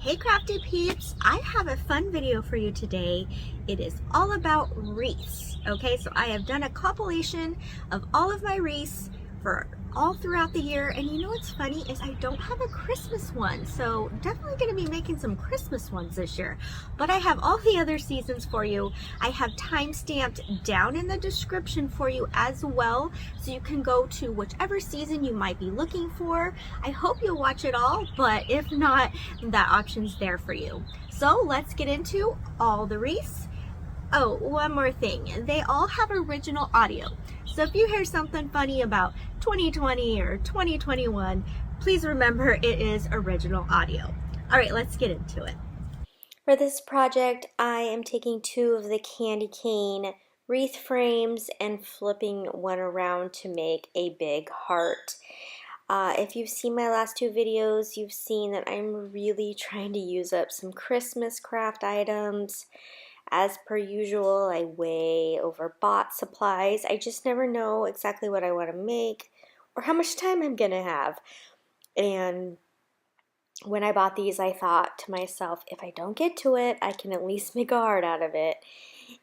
Hey Crafty Peeps, I have a fun video for you today. It is all about wreaths. Okay, so I have done a compilation of all of my wreaths for all throughout the year, and you know what's funny is I don't have a Christmas one, so definitely going to be making some Christmas ones this year. But I have all the other seasons for you. I have time stamped down in the description for you as well, so you can go to whichever season you might be looking for. I hope you'll watch it all, but if not, that option's there for you. So let's get into all the wreaths. Oh, one more thing. They all have original audio. So if you hear something funny about 2020 or 2021, please remember it is original audio. All right, let's get into it. For this project, I am taking two of the candy cane wreath frames and flipping one around to make a big heart. If you've seen my last two videos, you've seen that I'm really trying to use up some Christmas craft items. As per usual, I way overbought supplies. I just never know exactly what I want to make or how much time I'm going to have. And when I bought these, I thought to myself, if I don't get to it, I can at least make a heart out of it.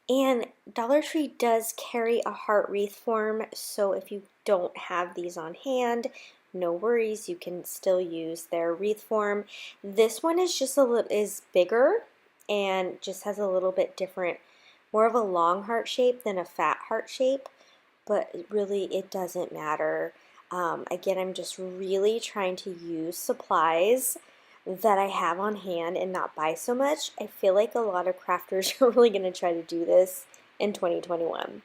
And Dollar Tree does carry a heart wreath form, so if you don't have these on hand, no worries, you can still use their wreath form. This one is just is bigger and just has a little bit different, more of a long heart shape than a fat heart shape, but really it doesn't matter. Again, I'm just really trying to use supplies that I have on hand and not buy so much. I feel like a lot of crafters are really going to try to do this in 2021.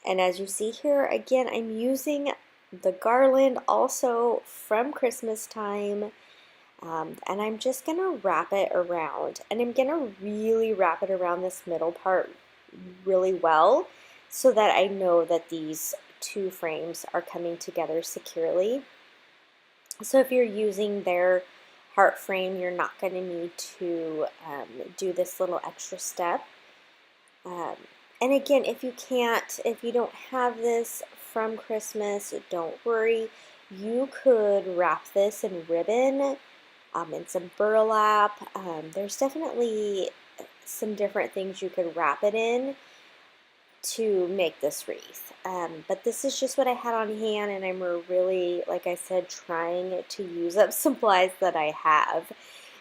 And as you see here, again, I'm using the garland also from Christmas time. And I'm just going to wrap it around. And I'm going to really wrap it around this middle part really well so that I know that these two frames are coming together securely. So if you're using their heart frame, you're not going to need to do this little extra step. And again, if you don't have this from Christmas, don't worry. You could wrap this in ribbon and some burlap. There's definitely some different things you could wrap it in to make this wreath. But this is just what I had on hand, and I'm really, like I said, trying to use up supplies that I have.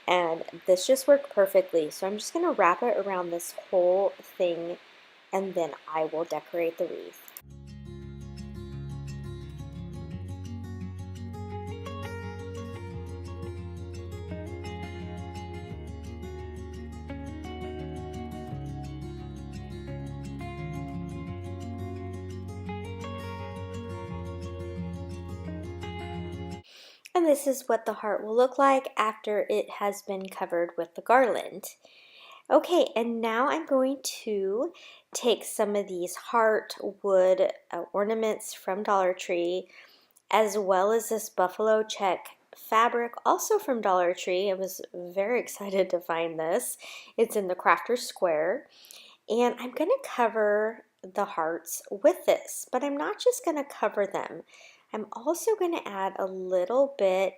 And this just worked perfectly. So I'm just going to wrap it around this whole thing, and then I will decorate the wreath. And this is what the heart will look like after it has been covered with the garland. Okay, and now I'm going to take some of these heart wood ornaments from Dollar Tree, as well as this buffalo check fabric, also from Dollar Tree. I was very excited to find this. It's in the Crafter's Square. And I'm going to cover the hearts with this, but I'm not just going to cover them. I'm also going to add a little bit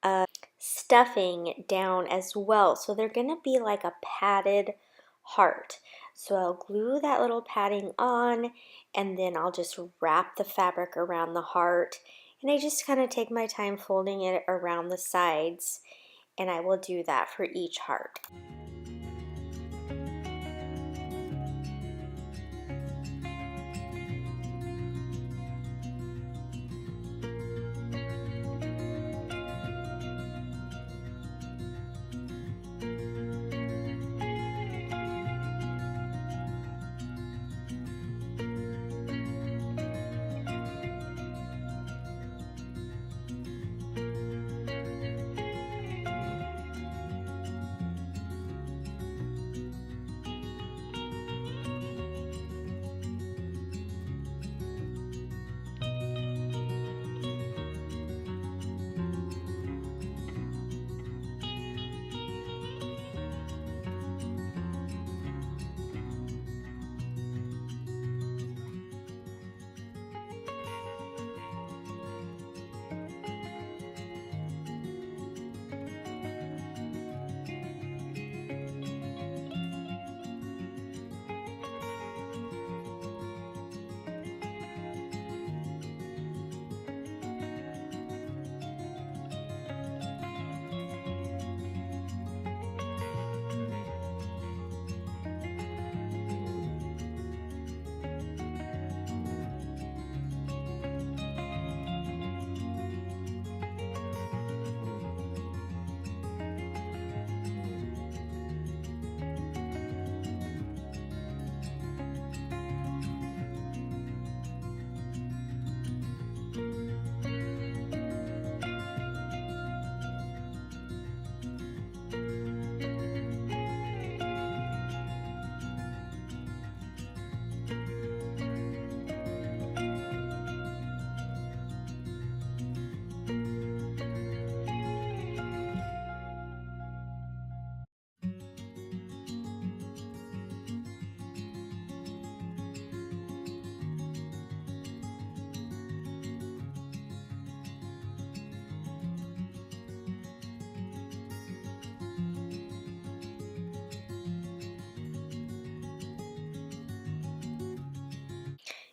of stuffing down as well. So they're going to be like a padded heart. So I'll glue that little padding on, and then I'll just wrap the fabric around the heart. And I just kind of take my time folding it around the sides, and I will do that for each heart.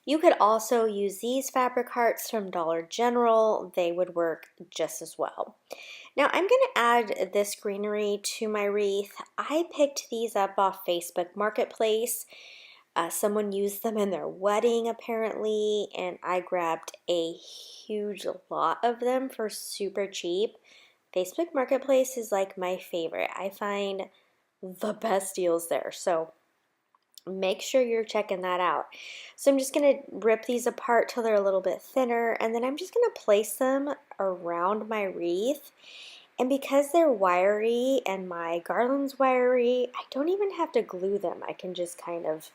You could also use these fabric hearts from Dollar General. They would work just as well. Now I'm going to add this greenery to my wreath. I picked these up off Facebook Marketplace. Someone used them in their wedding apparently, and I grabbed a huge lot of them for super cheap. Facebook Marketplace is like my favorite. I find the best deals there, so make sure you're checking that out. So I'm just going to rip these apart till they're a little bit thinner, and then I'm just going to place them around my wreath. And because they're wiry and my garland's wiry, I don't even have to glue them. I can just kind of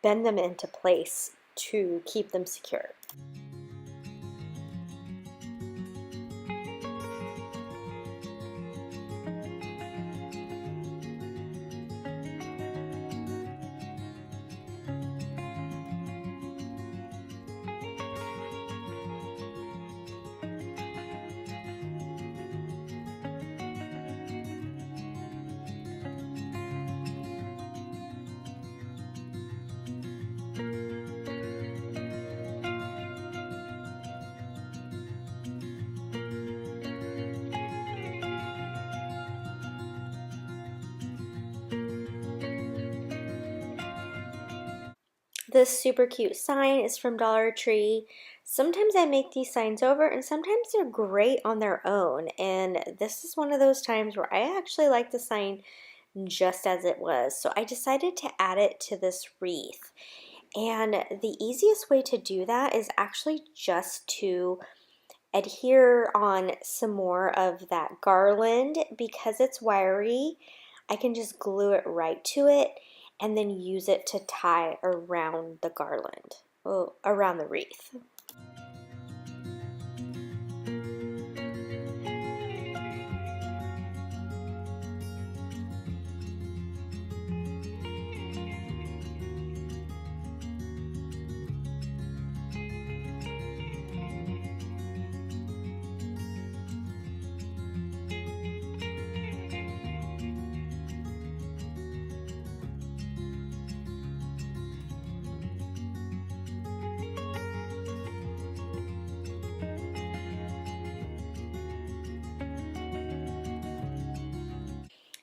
bend them into place to keep them secure. This super cute sign is from Dollar Tree. Sometimes I make these signs over and sometimes they're great on their own, and this is one of those times where I actually like the sign just as it was. So I decided to add it to this wreath. And the easiest way to do that is actually just to adhere on some more of that garland. Because it's wiry, I can just glue it right to it and then use it to tie around the garland, around the wreath.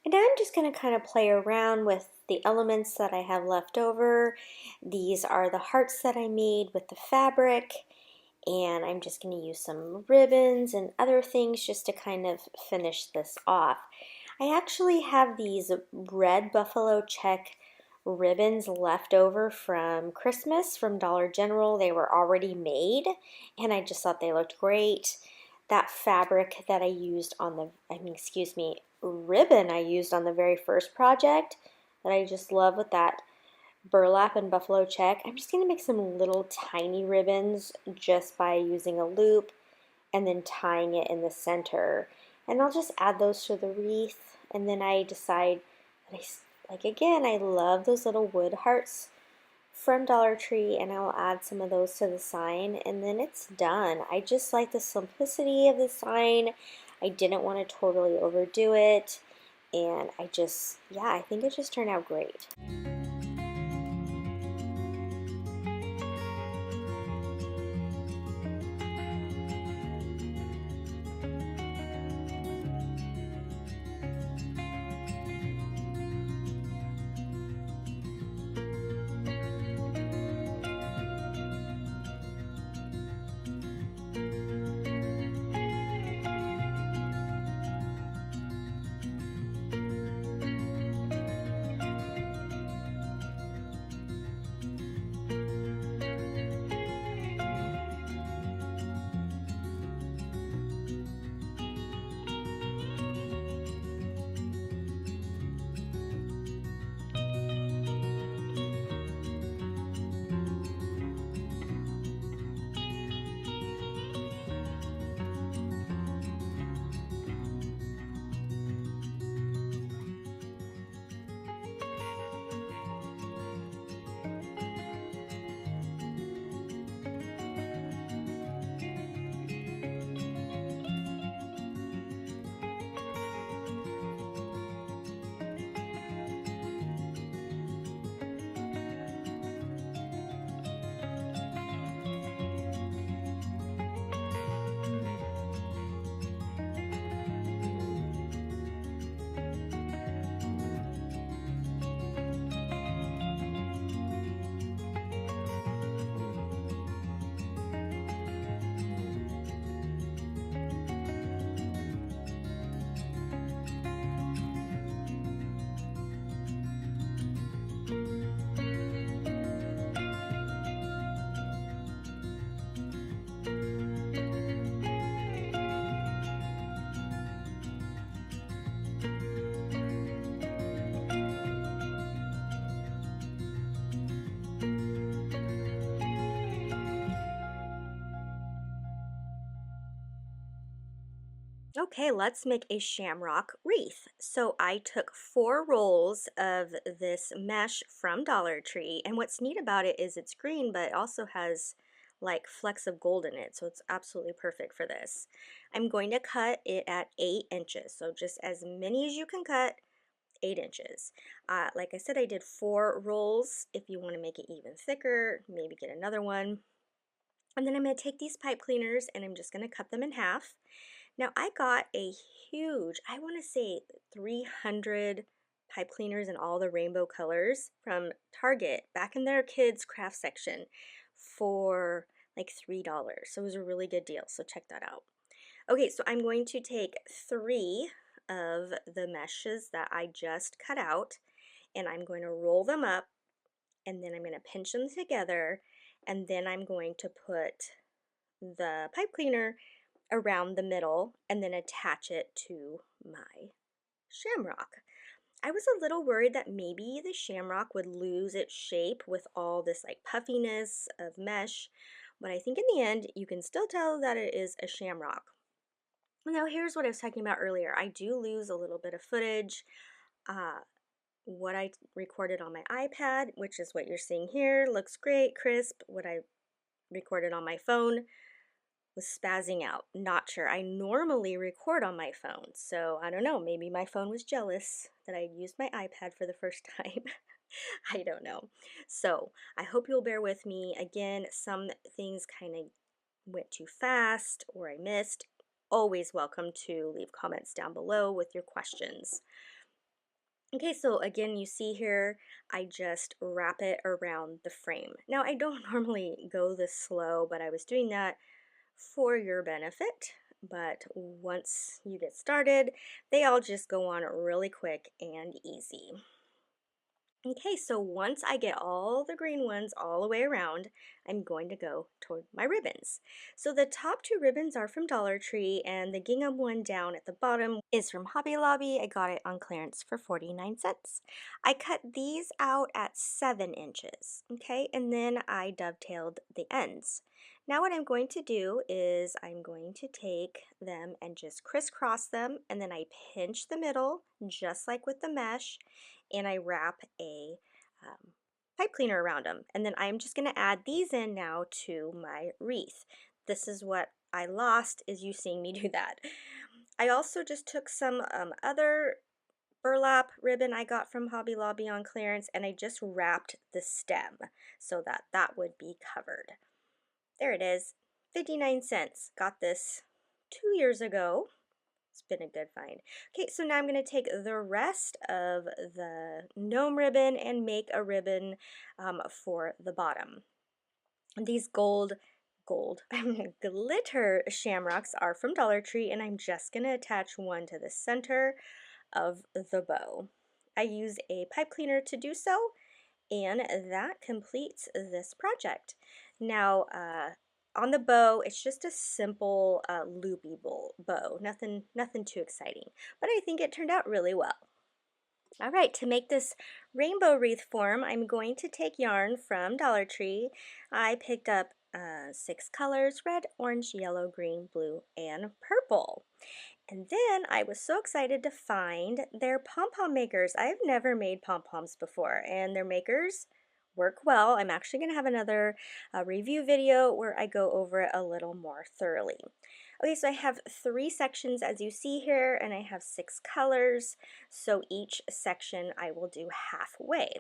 And now I'm just going to kind of play around with the elements that I have left over. These are the hearts that I made with the fabric, and I'm just going to use some ribbons and other things just to kind of finish this off. I actually have these red buffalo check ribbons left over from Christmas from Dollar General. They were already made, and I just thought they looked great. That fabric that I used on the, ribbon I used on the very first project that I just love with that burlap and buffalo check. I'm just going to make some little tiny ribbons just by using a loop and then tying it in the center. And I'll just add those to the wreath, and then I decide that I love those little wood hearts from Dollar Tree, and I'll add some of those to the sign, and then it's done. I just like the simplicity of the sign. I didn't want to totally overdo it, and I think it just turned out great. Okay, let's make a shamrock wreath. So I took 4 rolls of this mesh from Dollar Tree, and what's neat about it is it's green, but it also has like flecks of gold in it, so it's absolutely perfect for this. I'm going to cut it at 8 inches, so just as many as you can cut, 8 inches. Like I said, I did 4 rolls. If you want to make it even thicker, maybe get another one. And then I'm going to take these pipe cleaners and I'm just going to cut them in half. Now I got a huge, I want to say 300 pipe cleaners in all the rainbow colors from Target back in their kids craft section for like $3. So it was a really good deal. So check that out. Okay, so I'm going to take 3 of the meshes that I just cut out and I'm going to roll them up and then I'm going to pinch them together and then I'm going to put the pipe cleaner around the middle and then attach it to my shamrock. I was a little worried that maybe the shamrock would lose its shape with all this like puffiness of mesh, but I think in the end you can still tell that it is a shamrock. Now here's what I was talking about earlier. I do lose a little bit of footage. What I recorded on my iPad, which is what you're seeing here, looks great, crisp. What I recorded on my phone was spazzing out. Not sure. I normally record on my phone, so I don't know. Maybe my phone was jealous that I used my iPad for the first time. I don't know. So I hope you'll bear with me. Again, some things kind of went too fast or I missed. Always welcome to leave comments down below with your questions. Okay, so again, you see here, I just wrap it around the frame. Now, I don't normally go this slow, but I was doing that for your benefit. But once you get started, they all just go on really quick and easy. Okay, so once I get all the green ones all the way around, I'm going to go toward my ribbons. So the top 2 ribbons are from Dollar Tree and the gingham one down at the bottom is from Hobby Lobby. I got it on clearance for 49 cents. I cut these out at 7 inches, okay, and then I dovetailed the ends. Now what I'm going to do is I'm going to take them and just crisscross them and then I pinch the middle just like with the mesh and I wrap a pipe cleaner around them. And then I'm just going to add these in now to my wreath. This is what I lost, is you seeing me do that. I also just took some other burlap ribbon I got from Hobby Lobby on clearance and I just wrapped the stem so that that would be covered. There it is, 59 cents. Got this 2 years ago. It's been a good find. Okay, so now I'm going to take the rest of the gnome ribbon and make a ribbon for the bottom. These gold glitter shamrocks are from Dollar Tree and I'm just going to attach one to the center of the bow. I use a pipe cleaner to do so and that completes this project. Now on the bow, it's just a simple loopy bow, nothing too exciting, but I think it turned out really well. All right, to make this rainbow wreath form, I'm going to take yarn from Dollar Tree. I picked up 6 colors, red, orange, yellow, green, blue, and purple. And then I was so excited to find their pom-pom makers. I've never made pom-poms before, and their makers work well. I'm actually going to have another review video where I go over it a little more thoroughly. Okay, so I have 3 sections as you see here, and I have 6 colors, so each section I will do halfway.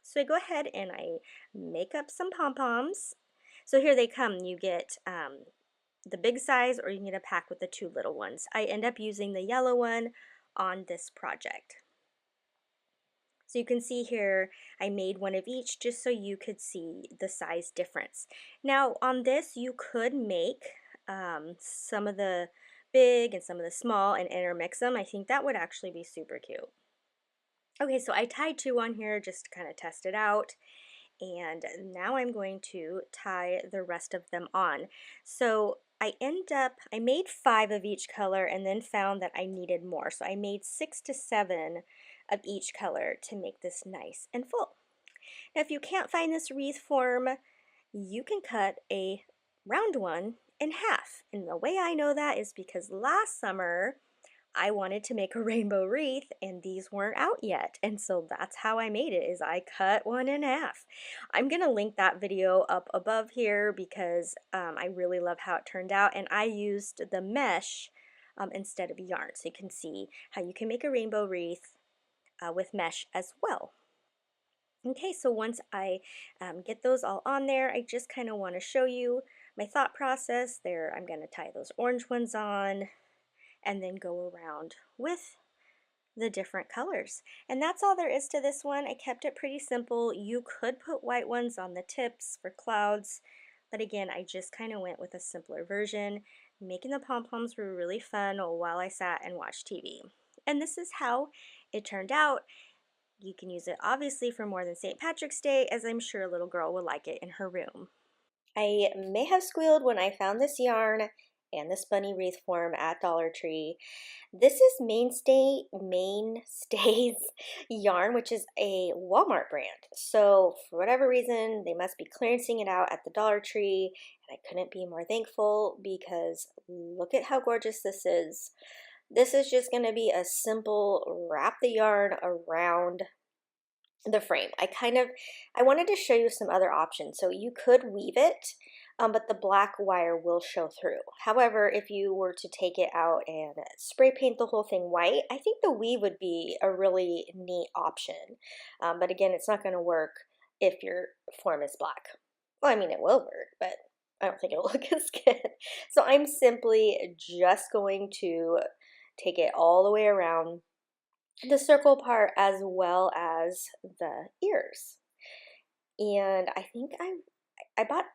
So I go ahead and I make up some pom-poms. So here they come. You get the big size or you can get a pack with the 2 little ones. I end up using the yellow one on this project. So you can see here I made one of each just so you could see the size difference. Now on this you could make some of the big and some of the small and intermix them. I think that would actually be super cute. Okay, so I tied 2 on here just to kind of test it out. And now I'm going to tie the rest of them on. So I made 5 of each color and then found that I needed more. So I made 6 to 7 of each color to make this nice and full. Now if you can't find this wreath form, you can cut a round one in half. And the way I know that is because last summer I wanted to make a rainbow wreath and these weren't out yet. And so that's how I made it, is I cut one in half. I'm going to link that video up above here because I really love how it turned out. And I used the mesh instead of yarn. So you can see how you can make a rainbow wreath with mesh as well. Okay, so once I get those all on there, I just kind of want to show you my thought process there. I'm going to tie those orange ones on and then go around with the different colors. And that's all there is to this one. I kept it pretty simple. You could put white ones on the tips for clouds, but again, I just kind of went with a simpler version. Making the pom-poms were really fun while I sat and watched TV. And this is how it turned out. You can use it obviously for more than St. Patrick's Day, as I'm sure a little girl will like it in her room. I may have squealed when I found this yarn and this bunny wreath form at Dollar Tree. This is Mainstays yarn, which is a Walmart brand. So for whatever reason, they must be clearancing it out at the Dollar Tree, and I couldn't be more thankful because look at how gorgeous this is. This is just going to be a simple wrap the yarn around the frame. I wanted to show you some other options. So you could weave it, but the black wire will show through. However, if you were to take it out and spray paint the whole thing white, I think the weave would be a really neat option. But again, it's not going to work if your form is black. Well, I mean, it will work, but I don't think it'll look as good. So I'm simply just going to take it all the way around the circle part as well as the ears. And I think I bought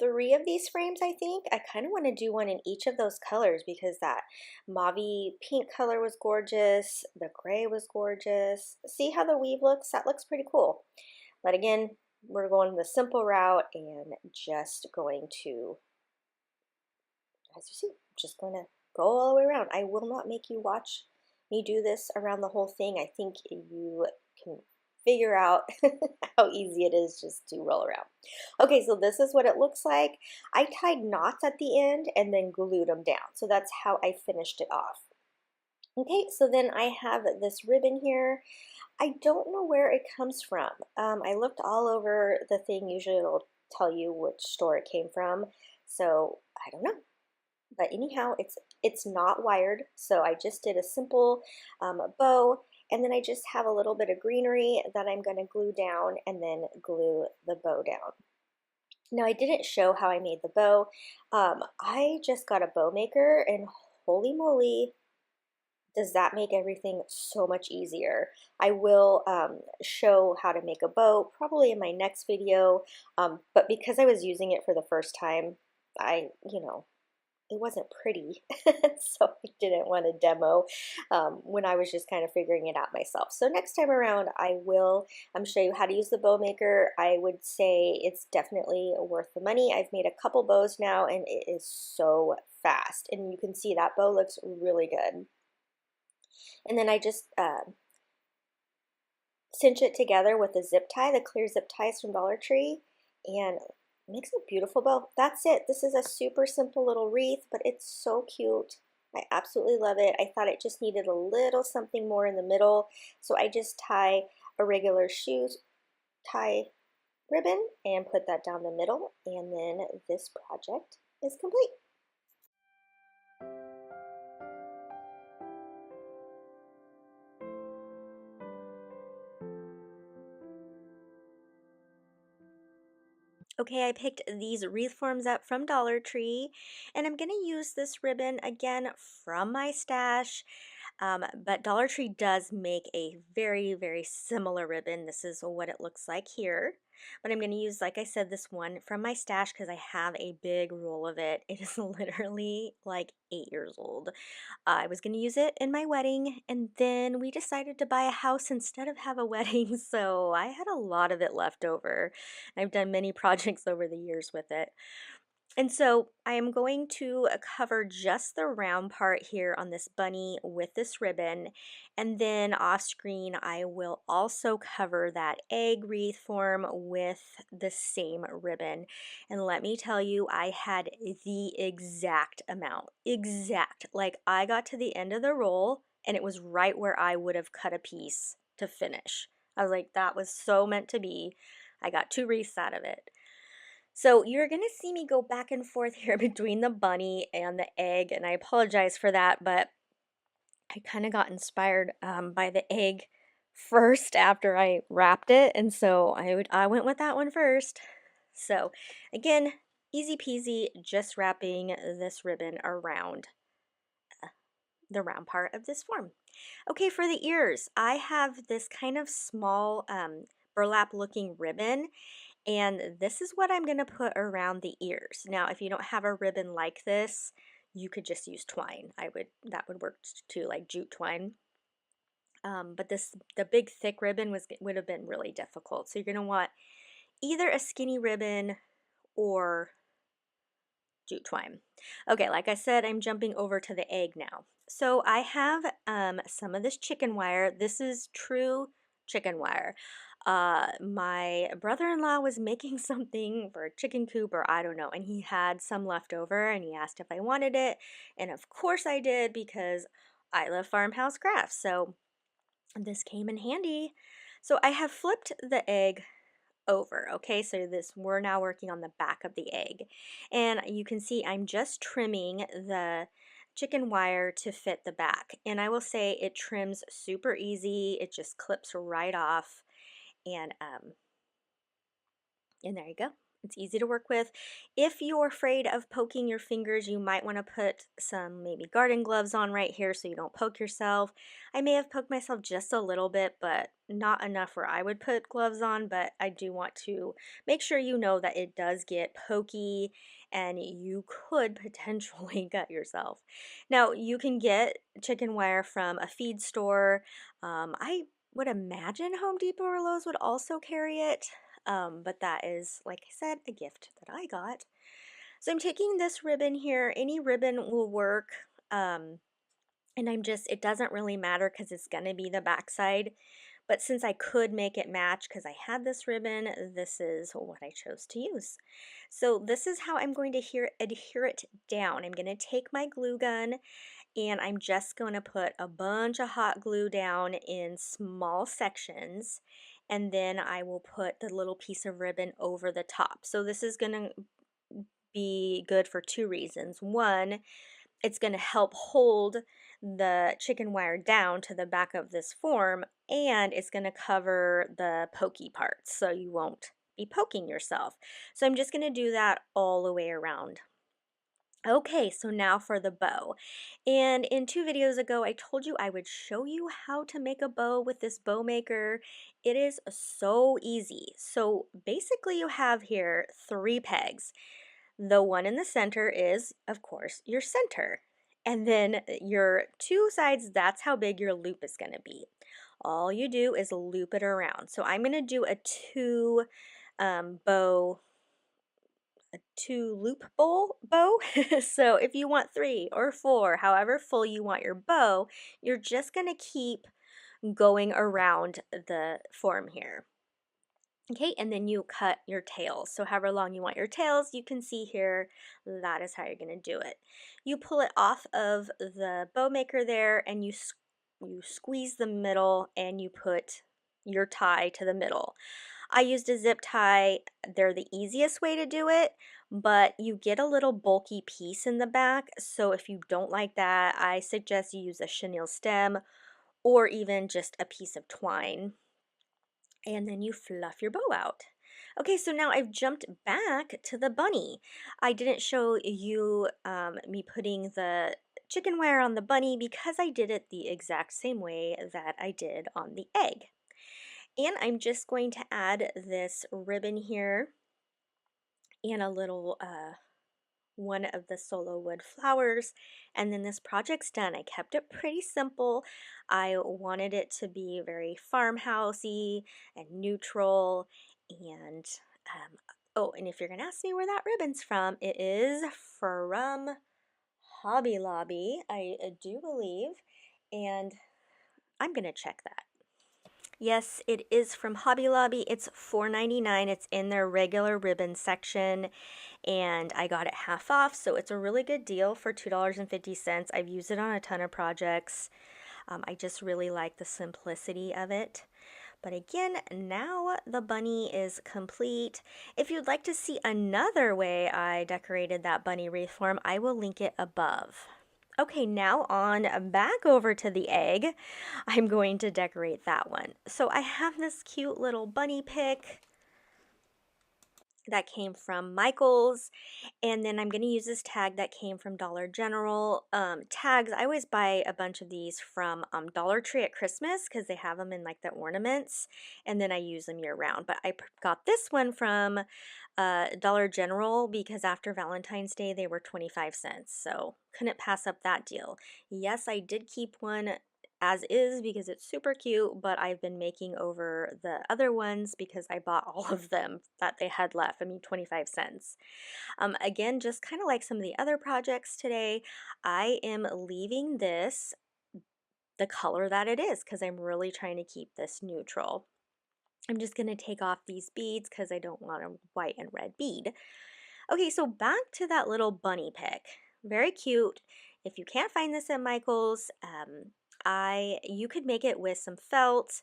3 of these frames, I think. I kind of want to do one in each of those colors because that mauve pink color was gorgeous. The gray was gorgeous. See how the weave looks? That looks pretty cool. But again, we're going the simple route and just going to, as you see, just going to go all the way around. I will not make you watch me do this around the whole thing. I think you can figure out how easy it is just to roll around. Okay, so this is what it looks like. I tied knots at the end and then glued them down. So that's how I finished it off. Okay, so then I have this ribbon here. I don't know where it comes from. I looked all over the thing. Usually it'll tell you which store it came from. So I don't know. But anyhow, it's not wired, so I just did a simple bow, and then I just have a little bit of greenery that I'm going to glue down and then glue the bow down. Now, I didn't show how I made the bow. I just got a bow maker, and holy moly, does that make everything so much easier. I will show how to make a bow probably in my next video, but because I was using it for the first time, it wasn't pretty, so I didn't want to demo when I was just kind of figuring it out myself. So next time around, I will show you how to use the bow maker. I would say it's definitely worth the money. I've made a couple bows now, and it is so fast. And you can see that bow looks really good. And then I just cinch it together with a zip tie, the clear zip ties from Dollar Tree, and makes a beautiful bow. That's it. This is a super simple little wreath, but it's so cute. I absolutely love it. I thought it just needed a little something more in the middle, so I just tie a regular shoe tie ribbon and put that down the middle, and then this project is complete. Okay, I picked these wreath forms up from Dollar Tree, and I'm going to use this ribbon again from my stash, but Dollar Tree does make a very, very similar ribbon. This is what it looks like here, but I'm going to use, like I said, this one from my stash because I have a big roll of it. It is literally like 8 years old. I was going to use it in my wedding, and then we decided to buy a house instead of have a wedding, so I had a lot of it left over. I've done many projects over the years with it. And so I am going to cover just the round part here on this bunny with this ribbon, and then off screen I will also cover that egg wreath form with the same ribbon. And let me tell you, I had the exact amount, like I got to the end of the roll and it was right where I would have cut a piece to finish. I was like, that was so meant to be. I got 2 wreaths out of it. So you're going to see me go back and forth here between the bunny and the egg, and I apologize for that, but I kind of got inspired by the egg first after I wrapped it, and so I went with that one first. So again, easy peasy, just wrapping this ribbon around the round part of this form. Okay, for the ears, I have this kind of small burlap looking ribbon, and this is what I'm going to put around the ears. Now, if you don't have a ribbon like this, you could just use twine. That would work too, like jute twine. But the big thick ribbon would have been really difficult. So you're going to want either a skinny ribbon or jute twine. Okay, like I said, I'm jumping over to the egg now. So I have some of this chicken wire. This is true chicken wire. My brother-in-law was making something for a chicken coop, or I don't know, and he had some left over and he asked if I wanted it. And of course I did, because I love farmhouse crafts. So this came in handy. So I have flipped the egg over. Okay, so we're now working on the back of the egg, and you can see I'm just trimming the chicken wire to fit the back, and I will say it trims super easy. It just clips right off, and there you go. It's easy to work with. If you're afraid of poking your fingers, you might want to put some maybe garden gloves on right here so you don't poke yourself. I may have poked myself just a little bit, but not enough where I would put gloves on, but I do want to make sure you know that it does get pokey and you could potentially cut yourself. Now, you can get chicken wire from a feed store. I would imagine Home Depot or Lowe's would also carry it. But that is, like I said, a gift that I got. So I'm taking this ribbon here. Any ribbon will work. And it doesn't really matter because it's going to be the backside. But since I could make it match because I had this ribbon, this is what I chose to use. So this is how I'm going to adhere it down. I'm going to take my glue gun and I'm just going to put a bunch of hot glue down in small sections, and then I will put the little piece of ribbon over the top. So this is going to be good for 2 reasons. One, it's going to help hold the chicken wire down to the back of this form, and it's going to cover the pokey parts so you won't be poking yourself. So I'm just going to do that all the way around. Okay, so now for the bow. And in 2 videos ago, I told you I would show you how to make a bow with this bow maker. It is so easy. So basically you have here 3 pegs. The one in the center is, of course, your center. And then your 2 sides, that's how big your loop is going to be. All you do is loop it around. So I'm going to do a 2 bow, a 2 loop bow. So if you want 3 or 4, however full you want your bow, you're just going to keep going around the form here. Okay, and then you cut your tails. So however long you want your tails, you can see here, that is how you're going to do it. You pull it off of the bow maker there, and you squeeze the middle, and you put your tie to the middle. I used a zip tie. They're the easiest way to do it, but you get a little bulky piece in the back. So if you don't like that, I suggest you use a chenille stem or even just a piece of twine. And then you fluff your bow out. Okay, so now I've jumped back to the bunny. I didn't show you me putting the chicken wire on the bunny because I did it the exact same way that I did on the egg. And I'm just going to add this ribbon here and a little one of the solo wood flowers, and then this project's done. I kept it pretty simple. I wanted it to be very farmhousey and neutral, and Oh, and if you're gonna ask me where that ribbon's from, it is from Hobby Lobby, I do believe, and I'm gonna check that. Yes, it is from Hobby Lobby. It's $4.99. It's in their regular ribbon section, and I got it half off, so it's a really good deal for $2.50. I've used it on a ton of projects. I just really like the simplicity of it. But again, now the bunny is complete. If you'd like to see another way I decorated that bunny wreath form, I will link it above. Okay, now on back over to the egg. I'm going to decorate that one. So I have this cute little bunny pick that came from Michael's, and then I'm going to use this tag that came from Dollar General. Tags, I always buy a bunch of these from Dollar Tree at Christmas because they have them in like the ornaments, and then I use them year round. But I got this one from Dollar General because after Valentine's Day they were 25 cents, so couldn't pass up that deal. Yes, I did keep one as is because it's super cute, but I've been making over the other ones because I bought all of them that they had left. I mean, 25 cents. Again, just kind of like some of the other projects today, I am leaving this the color that it is because I'm really trying to keep this neutral. I'm just going to take off these beads because I don't want a white and red bead. Okay, so back to that little bunny pick. Very cute. If you can't find this at Michael's, you could make it with some felt,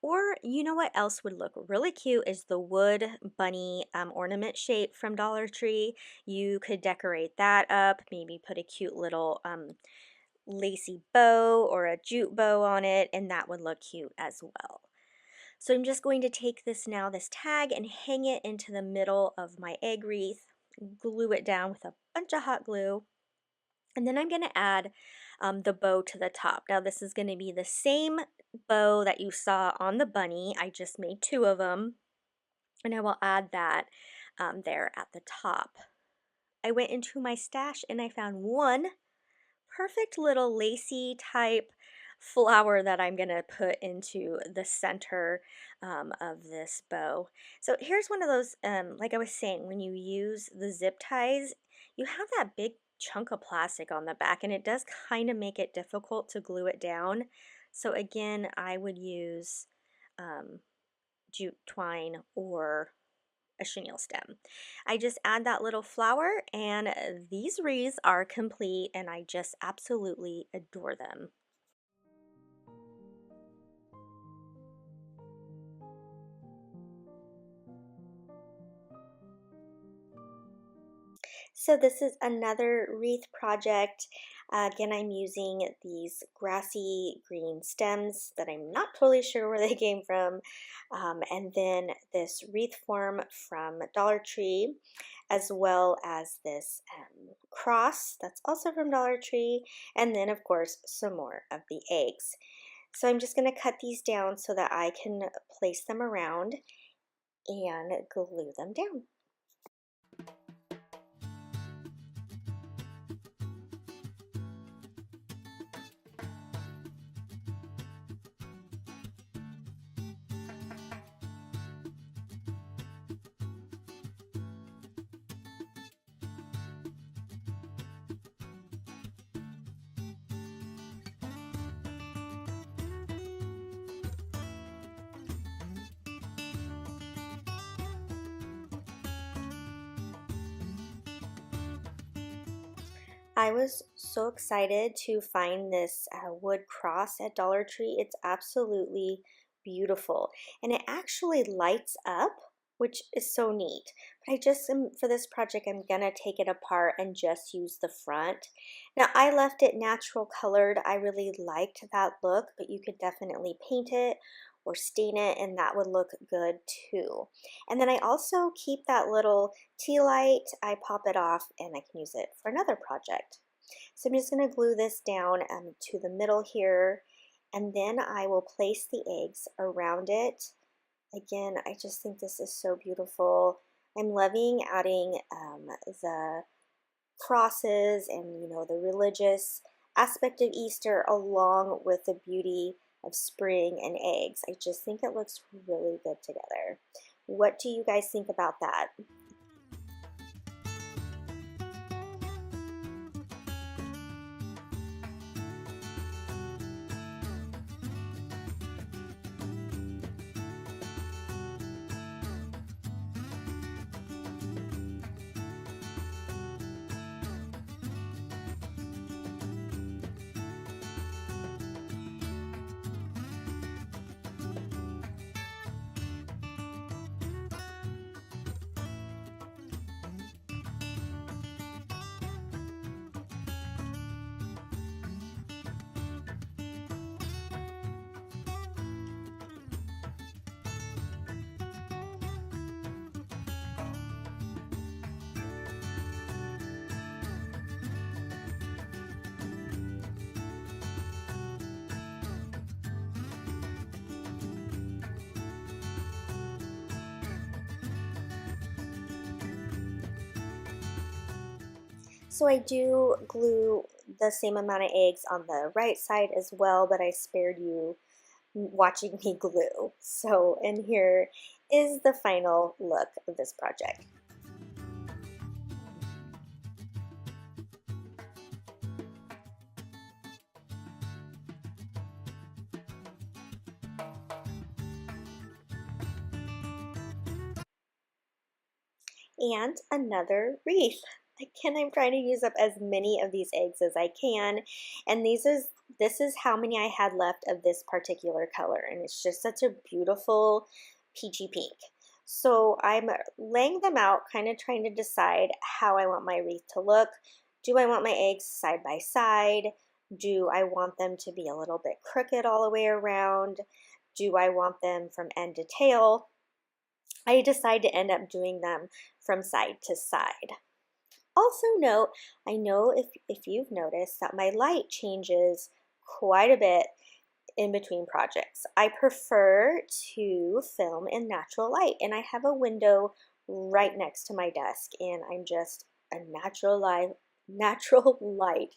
or you know what else would look really cute is the wood bunny ornament shape from Dollar Tree. You could decorate that up, maybe put a cute little lacy bow or a jute bow on it, and that would look cute as well. So I'm just going to take this tag, and hang it into the middle of my egg wreath, glue it down with a bunch of hot glue, and then I'm going to add the bow to the top. Now this is going to be the same bow that you saw on the bunny. I just made 2 of them, and I will add that there at the top. I went into my stash and I found one perfect little lacy type flower that I'm going to put into the center of this bow. So here's one of those, like I was saying, when you use the zip ties, you have that big chunk of plastic on the back, and it does kind of make it difficult to glue it down. So again, I would use jute twine or a chenille stem. I just add that little flower, and these wreaths are complete, and I just absolutely adore them. So this is another wreath project. Again, I'm using these grassy green stems that I'm not totally sure where they came from, and then this wreath form from Dollar Tree, as well as this cross that's also from Dollar Tree, and then of course some more of the eggs. So I'm just going to cut these down so that I can place them around and glue them down. I was so excited to find this wood cross at Dollar Tree. It's absolutely beautiful, and it actually lights up, which is so neat. But I just, for this project, I'm gonna take it apart and just use the front. Now I left it natural colored. I really liked that look, but you could definitely paint it or stain it, and that would look good too. And then I also keep that little tea light. I pop it off and I can use it for another project. So I'm just going to glue this down to the middle here, and then I will place the eggs around it. Again, I just think this is so beautiful. I'm loving adding the crosses and, you know, the religious aspect of Easter along with the beauty of spring and eggs. I just think it looks really good together. What do you guys think about that? So I do glue the same amount of eggs on the right side as well, but I spared you watching me glue. So, and here is the final look of this project. And another wreath. Again, I'm trying to use up as many of these eggs as I can, and this is how many I had left of this particular color, and it's just such a beautiful peachy pink. So I'm laying them out, kind of trying to decide how I want my wreath to look. Do I want my eggs side by side? Do I want them to be a little bit crooked all the way around? Do I want them from end to tail? I decide to end up doing them from side to side. Also note, I know if you've noticed that my light changes quite a bit in between projects. I prefer to film in natural light, and I have a window right next to my desk, and I'm just a natural light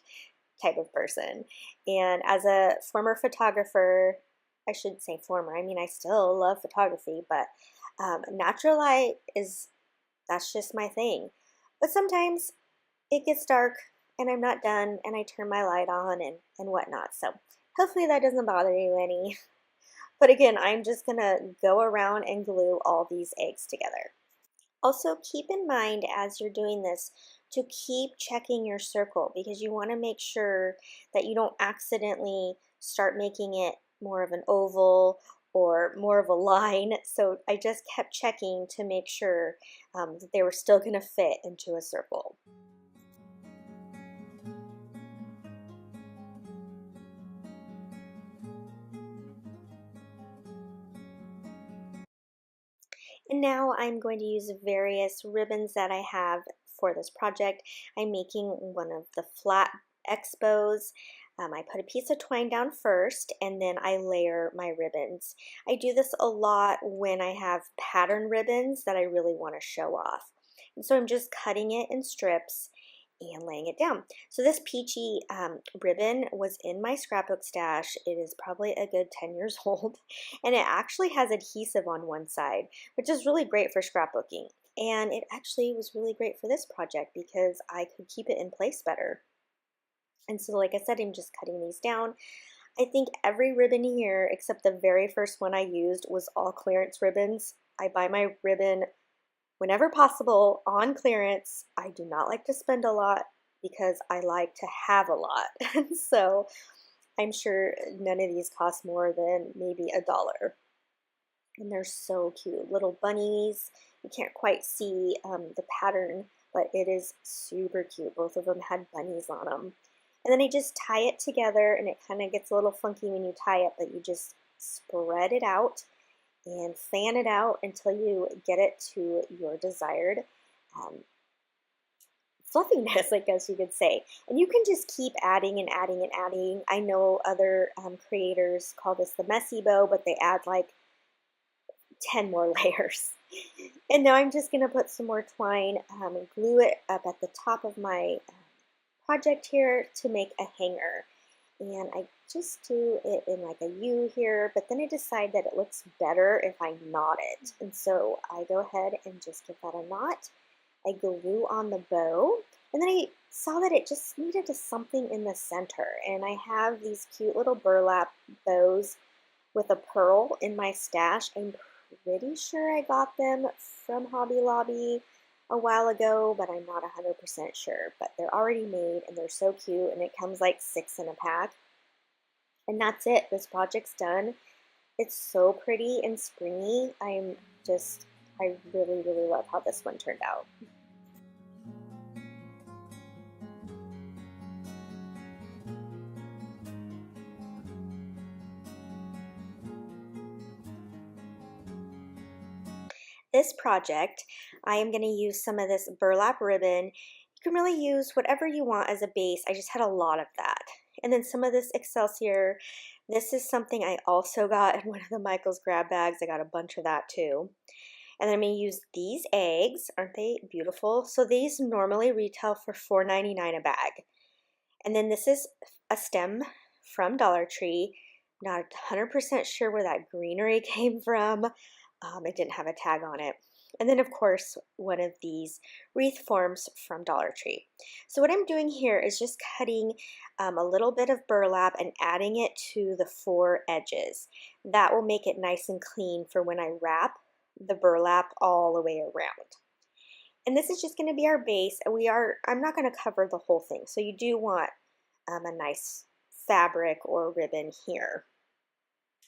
type of person. And as a former photographer, I shouldn't say former, I mean I still love photography, but natural light that's just my thing. But sometimes it gets dark and I'm not done and I turn my light on and whatnot. So hopefully that doesn't bother you any. But again, I'm just gonna go around and glue all these eggs together. Also keep in mind as you're doing this to keep checking your circle, because you want to make sure that you don't accidentally start making it more of an oval or more of a line. So I just kept checking to make sure that they were still going to fit into a circle. And now I'm going to use various ribbons that I have for this project. I'm making one of the flat expos. I put a piece of twine down first and then I layer my ribbons. I do this a lot when I have pattern ribbons that I really want to show off. And so I'm just cutting it in strips and laying it down. So this peachy ribbon was in my scrapbook stash. It is probably a good 10 years old, and it actually has adhesive on one side, which is really great for scrapbooking. And it actually was really great for this project because I could keep it in place better. And so like I said, I'm just cutting these down. I think every ribbon here, except the very first one I used, was all clearance ribbons. I buy my ribbon whenever possible on clearance. I do not like to spend a lot because I like to have a lot. And so I'm sure none of these cost more than maybe $1. And they're so cute. Little bunnies. You can't quite see the pattern, but it is super cute. Both of them had bunnies on them. And then I just tie it together, and it kind of gets a little funky when you tie it, but you just spread it out and fan it out until you get it to your desired fluffiness, I guess you could say. And you can just keep adding and adding and adding. I know other creators call this the messy bow, but they add like 10 more layers. And now I'm just going to put some more twine and glue it up at the top of my project here to make a hanger. And I just do it in like a U here, but then I decide that it looks better if I knot it. And so I go ahead and just give that a knot. I glue on the bow, and then I saw that it just needed something in the center. And I have these cute little burlap bows with a pearl in my stash. I'm pretty sure I got them from Hobby Lobby a while ago, but I'm not 100% sure. But they're already made and they're so cute, and it comes like 6 in a pack. And that's it. This project's done. It's so pretty and springy. I really, really love how this one turned out. This project, I am going to use some of this burlap ribbon. You can really use whatever you want as a base. I just had a lot of that. And then some of this Excelsior. This is something I also got in one of the Michael's grab bags. I got a bunch of that too. And I'm going to use these eggs. Aren't they beautiful? So these normally retail for $4.99 a bag. And then this is a stem from Dollar Tree. Not 100% sure where that greenery came from. It didn't have a tag on it. And then of course, one of these wreath forms from Dollar Tree. So what I'm doing here is just cutting a little bit of burlap and adding it to the 4 edges. That will make it nice and clean for when I wrap the burlap all the way around. And this is just going to be our base. I'm not going to cover the whole thing. So you do want a nice fabric or ribbon here.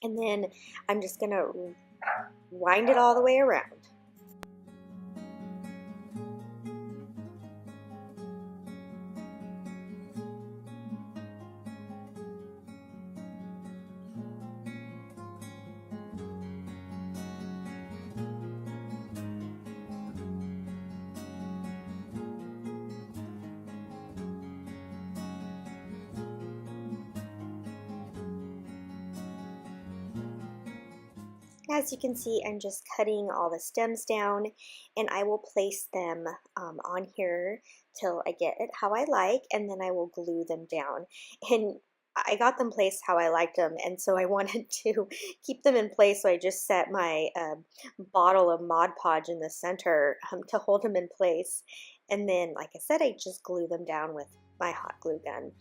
And then I'm just going to wind it all the way around. As you can see, I'm just cutting all the stems down, and I will place them on here till I get it how I like, and then I will glue them down. And I got them placed how I liked them, and so I wanted to keep them in place, so I just set my bottle of Mod Podge in the center to hold them in place. And then, like I said, I just glue them down with my hot glue gun.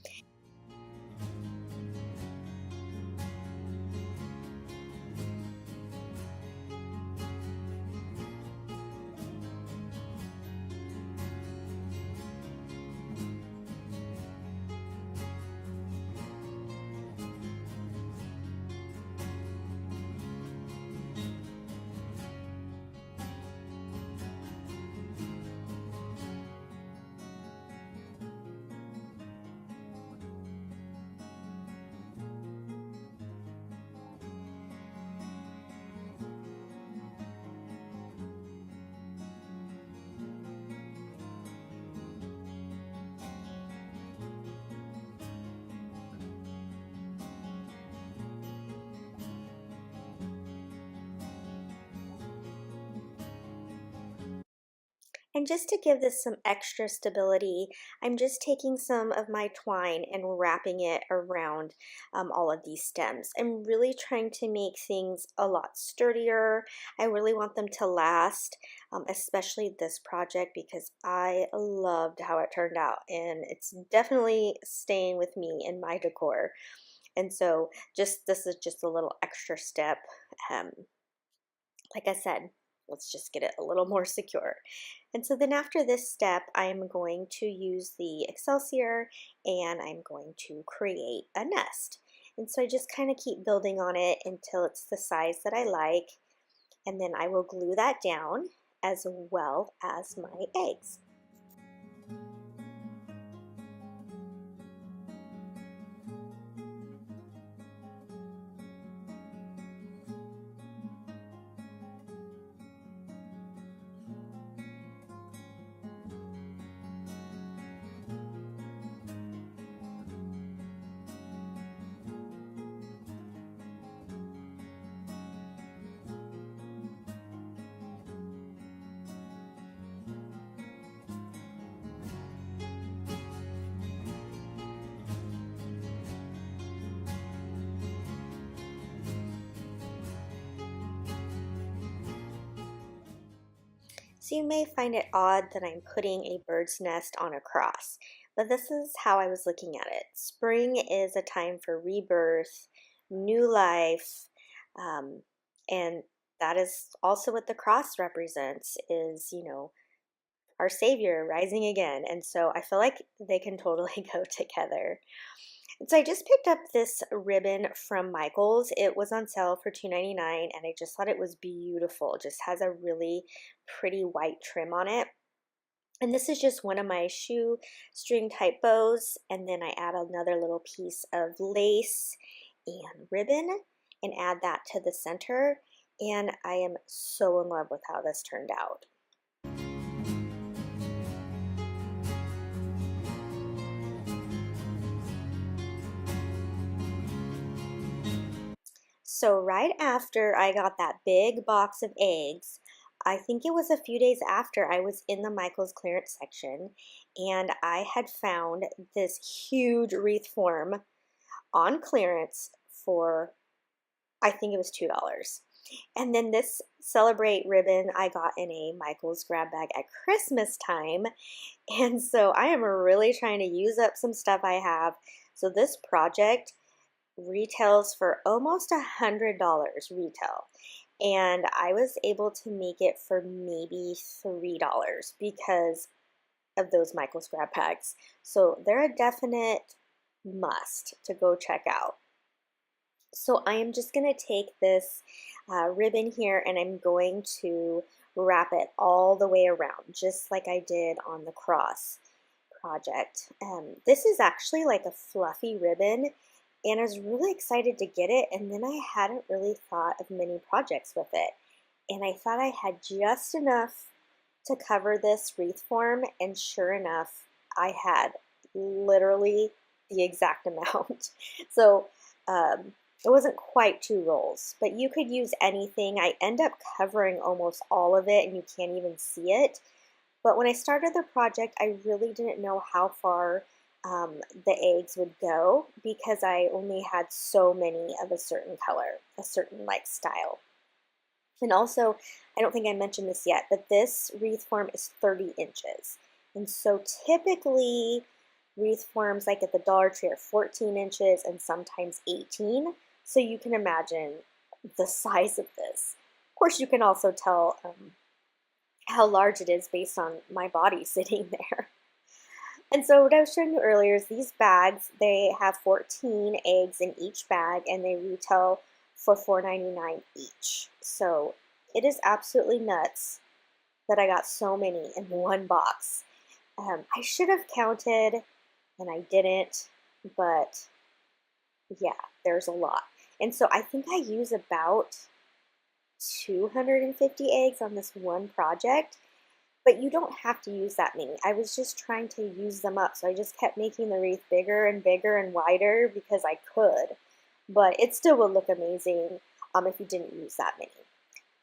And just to give this some extra stability, I'm just taking some of my twine and wrapping it around all of these stems. I'm really trying to make things a lot sturdier. I really want them to last, especially this project, because I loved how it turned out, and it's definitely staying with me in my decor. And so this is just a little extra step. Like I said, let's just get it a little more secure. And so then after this step, I'm going to use the Excelsior and I'm going to create a nest. And so I just kind of keep building on it until it's the size that I like. And then I will glue that down as well as my eggs. So you may find it odd that I'm putting a bird's nest on a cross, but this is how I was looking at it. Spring is a time for rebirth, new life, and that is also what the cross represents, is, you know, our Savior rising again. And so I feel like they can totally go together. And so I just picked up this ribbon from Michael's. It was on sale for $2.99 and I just thought it was beautiful. It just has a really pretty white trim on it. And this is just one of my shoestring type bows, and then I add another little piece of lace and ribbon and add that to the center, and I am so in love with how this turned out. So right after I got that big box of eggs, I think it was a few days after I was in the Michael's clearance section and I had found this huge wreath form on clearance for, I think it was $2. And then this Celebrate ribbon I got in a Michael's grab bag at Christmas time. And so I am really trying to use up some stuff I have. So this project retails for almost $100 retail. And I was able to make it for maybe $3 because of those Michael's grab bags. So they're a definite must to go check out. So I am just going to take this ribbon here and I'm going to wrap it all the way around, just like I did on the cross project. This is actually like a fluffy ribbon and I was really excited to get it, and then I hadn't really thought of many projects with it. And I thought I had just enough to cover this wreath form, and sure enough, I had literally the exact amount. So it wasn't quite 2 rolls, but you could use anything. I end up covering almost all of it and you can't even see it. But when I started the project, I really didn't know how far the eggs would go because I only had so many of a certain color, a certain like style. And also, I don't think I mentioned this yet, but this wreath form is 30 inches. And so typically wreath forms like at the Dollar Tree are 14 inches and sometimes 18. So you can imagine the size of this. Of course, you can also tell how large it is based on my body sitting there. And so what I was showing you earlier is these bags, they have 14 eggs in each bag and they retail for $4.99 each. So it is absolutely nuts that I got so many in one box. I should have counted and I didn't, but yeah, there's a lot. And so I think I use about 250 eggs on this one project, but you don't have to use that many. I was just trying to use them up, so I just kept making the wreath bigger and bigger and wider because I could, but it still would look amazing if you didn't use that many.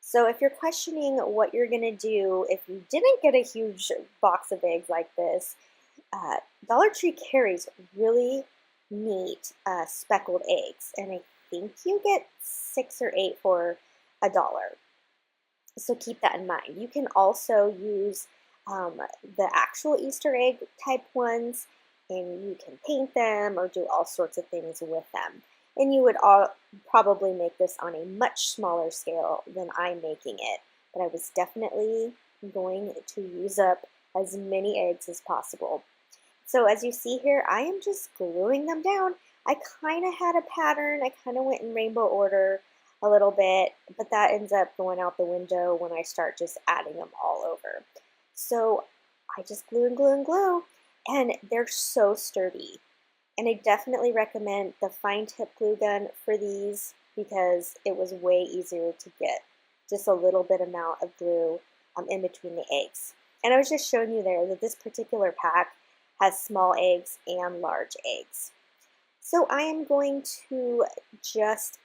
So if you're questioning what you're gonna do if you didn't get a huge box of eggs like this, Dollar Tree carries really neat speckled eggs, and I think you get 6 or 8 for $1. So keep that in mind. You can also use the actual Easter egg type ones, and you can paint them or do all sorts of things with them. And you would probably make this on a much smaller scale than I'm making it, but I was definitely going to use up as many eggs as possible. So as you see here, I am just gluing them down. I kind of had a pattern. I kind of went in rainbow order a little bit, but that ends up going out the window when I start just adding them all over. So I just glue and glue and glue, and they're so sturdy. And I definitely recommend the fine tip glue gun for these because it was way easier to get just a little bit amount of glue in between the eggs. And I was just showing you there that this particular pack has small eggs and large eggs. So I am going to just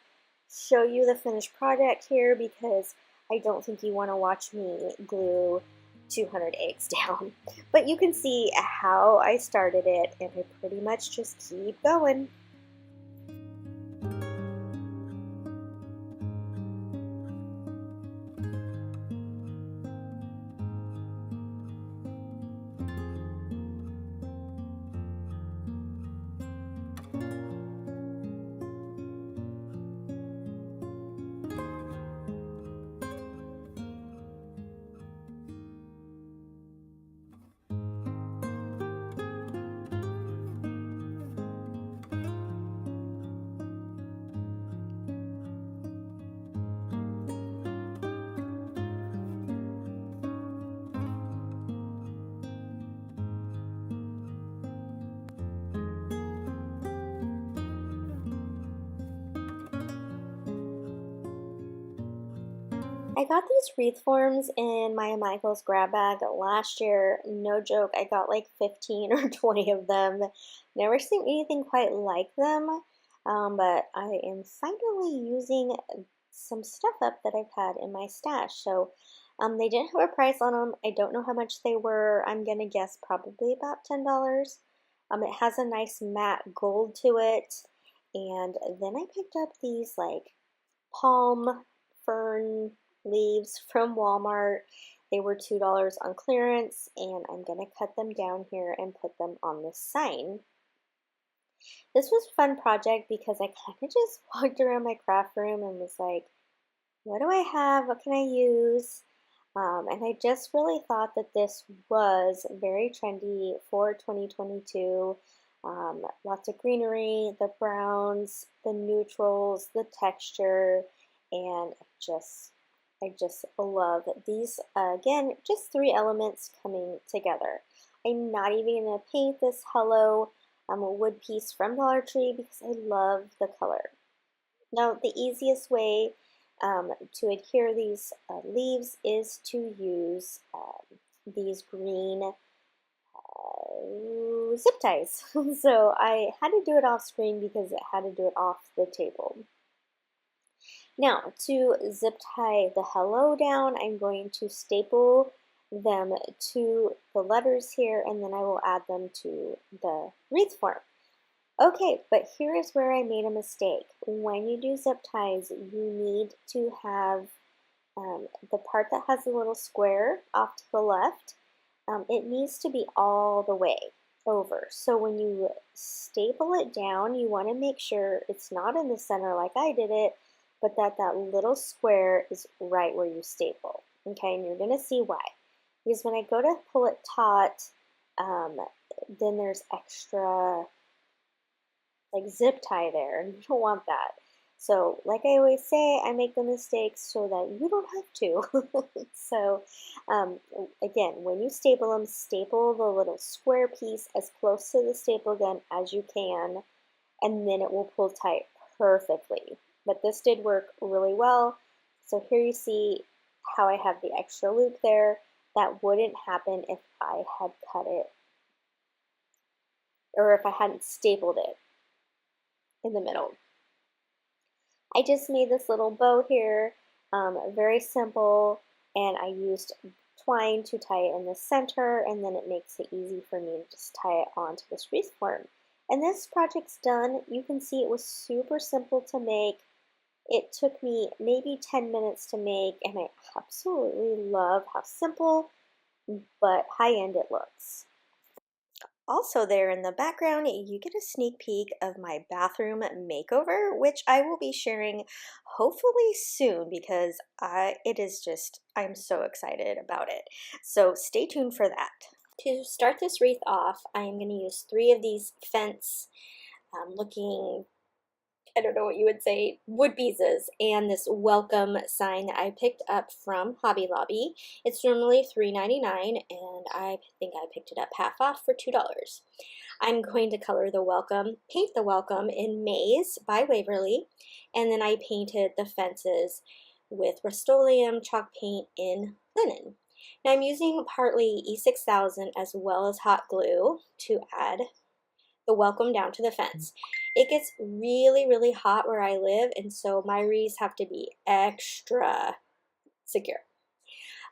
show you the finished project here because I don't think you want to watch me glue 200 eggs down. But you can see how I started it, and I pretty much just keep going. I got these wreath forms in my Michael's grab bag last year. No joke, I got like 15 or 20 of them. Never seen anything quite like them, but I am finally using some stuff up that I've had in my stash. So They didn't have a price on them. I don't know how much they were. I'm going to guess probably about $10. It has a nice matte gold to it. And then I picked up these like palm fern leaves from Walmart. They were $2 on clearance, and I'm going to cut them down here and put them on this sign. This was a fun project because I kind of just walked around my craft room and was like, what do I have? What can I use? And I just really thought that this was very trendy for 2022. Lots of greenery, the browns, the neutrals, the texture, and I just love these. Again, just 3 elements coming together. I'm not even going to paint this hello wood piece from Dollar Tree because I love the color. Now, the easiest way to adhere these leaves is to use these green zip ties. So I had to do it off screen because it had to do it off the table. Now, to zip tie the hello down, I'm going to staple them to the letters here, and then I will add them to the wreath form. Okay, but here is where I made a mistake. When you do zip ties, you need to have the part that has a little square off to the left, it needs to be all the way over. So when you staple it down, you want to make sure it's not in the center like I did it, but that little square is right where you staple. Okay, and you're going to see why. Because when I go to pull it taut, then there's extra like zip tie there, and you don't want that. So like I always say, I make the mistakes so that you don't have to. So again, when you staple them, staple the little square piece as close to the staple gun as you can, and then it will pull tight perfectly. But this did work really well. So here you see how I have the extra loop there. That wouldn't happen if I had cut it, or if I hadn't stapled it in the middle. I just made this little bow here, very simple, and I used twine to tie it in the center, and then it makes it easy for me to just tie it onto this wreath form. And this project's done. You can see it was super simple to make. It took me maybe 10 minutes to make, and I absolutely love how simple but high-end it looks. Also there in the background, you get a sneak peek of my bathroom makeover, which I will be sharing hopefully soon because I'm so excited about it. So stay tuned for that. To start this wreath off, I am going to use 3 of these fence looking, I don't know what you would say, wood pieces, and this welcome sign that I picked up from Hobby Lobby. It's normally $3.99, and I think I picked it up half off for $2. I'm going to color the welcome, paint the welcome in Maze by Waverly, and then I painted the fences with Rust-Oleum chalk paint in Linen. Now I'm using partly E6000 as well as hot glue to add the welcome down to the fence. It gets really, really hot where I live, and so my wreaths have to be extra secure.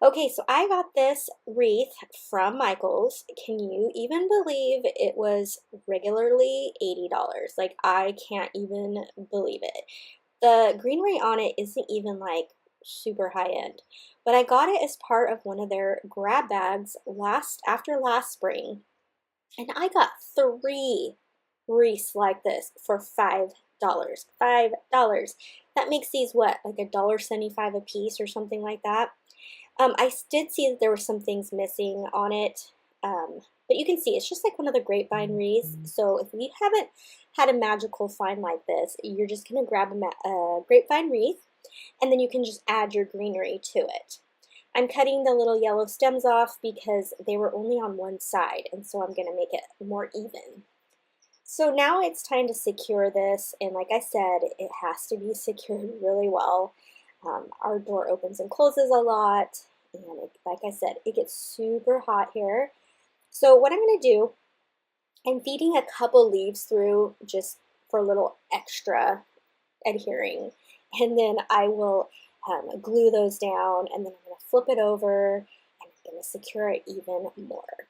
Okay, so I got this wreath from Michael's. Can you even believe it was regularly $80? Like, I can't even believe it. The greenery on it isn't even like super high end, but I got it as part of one of their grab bags after last spring. And I got 3 wreaths like this for $5. $5. That makes these, what, like $1.75 a piece or something like that. I did see that there were some things missing on it, but you can see it's just like one of the grapevine wreaths. So if you haven't had a magical find like this, you're just going to grab a grapevine wreath, and then you can just add your greenery to it. I'm cutting the little yellow stems off because they were only on one side, and so I'm going to make it more even. So now it's time to secure this, and like I said, it has to be secured really well. Our door opens and closes a lot, and like I said, it gets super hot here. So what I'm going to do, I'm feeding a couple leaves through just for a little extra adhering, and then I will glue those down, and then I'm going to flip it over and I'm going to secure it even more.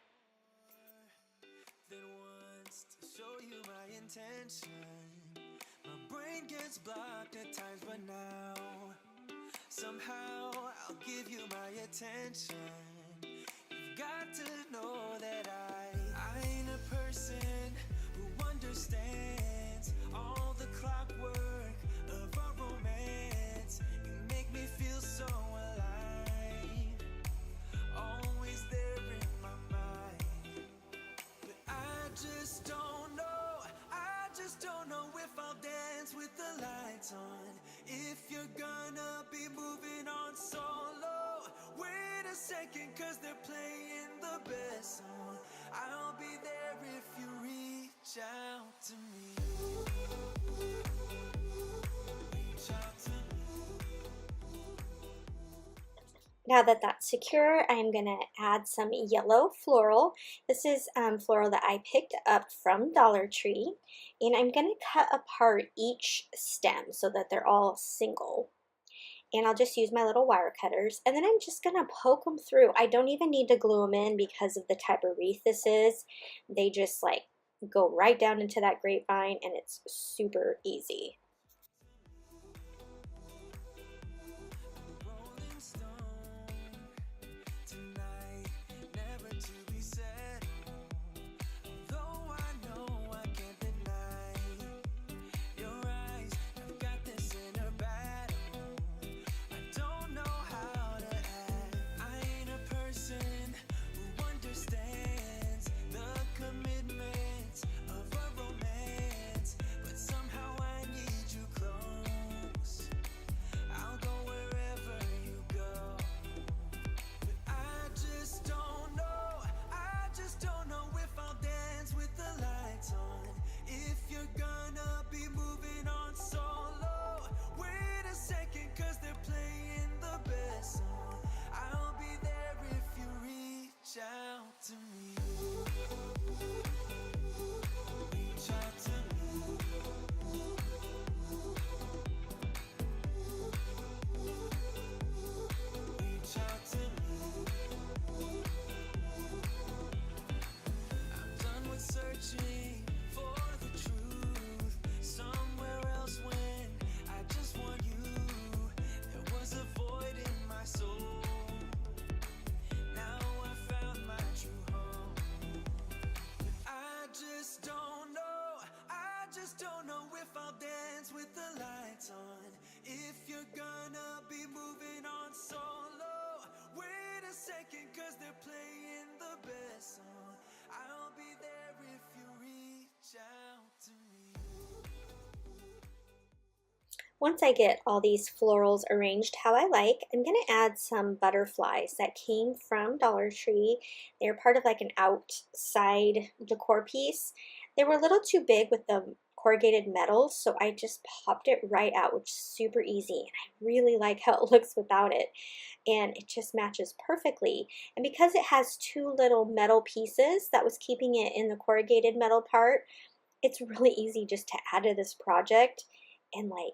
Gets blocked at times, but now somehow I'll give you my attention. You've got to know that I ain't a person who understands all the clockwork of our romance. You make me feel so alive, always there in my mind. But I just don't know, if I'll dance with the lights on. If you're gonna be moving on solo, wait a second, cause they're playing the best song. I'll be there if you reach out to me. Reach out to me. Now that that's secure, I'm going to add some yellow floral. This is floral that I picked up from Dollar Tree, and I'm going to cut apart each stem so that they're all single. And I'll just use my little wire cutters, and then I'm just going to poke them through. I don't even need to glue them in because of the type of wreath this is. They just like go right down into that grapevine, and it's super easy. Cause they're playing the best song. I'll be there if you reach out to me. Once I get all these florals arranged how I like, I'm going to add some butterflies that came from Dollar Tree. They're part of like an outside decor piece. They were a little too big with the corrugated metal, so I just popped it right out, which is super easy, and I really like how it looks without it, and it just matches perfectly. And because it has two little metal pieces that was keeping it in the corrugated metal part, it's really easy just to add to this project and like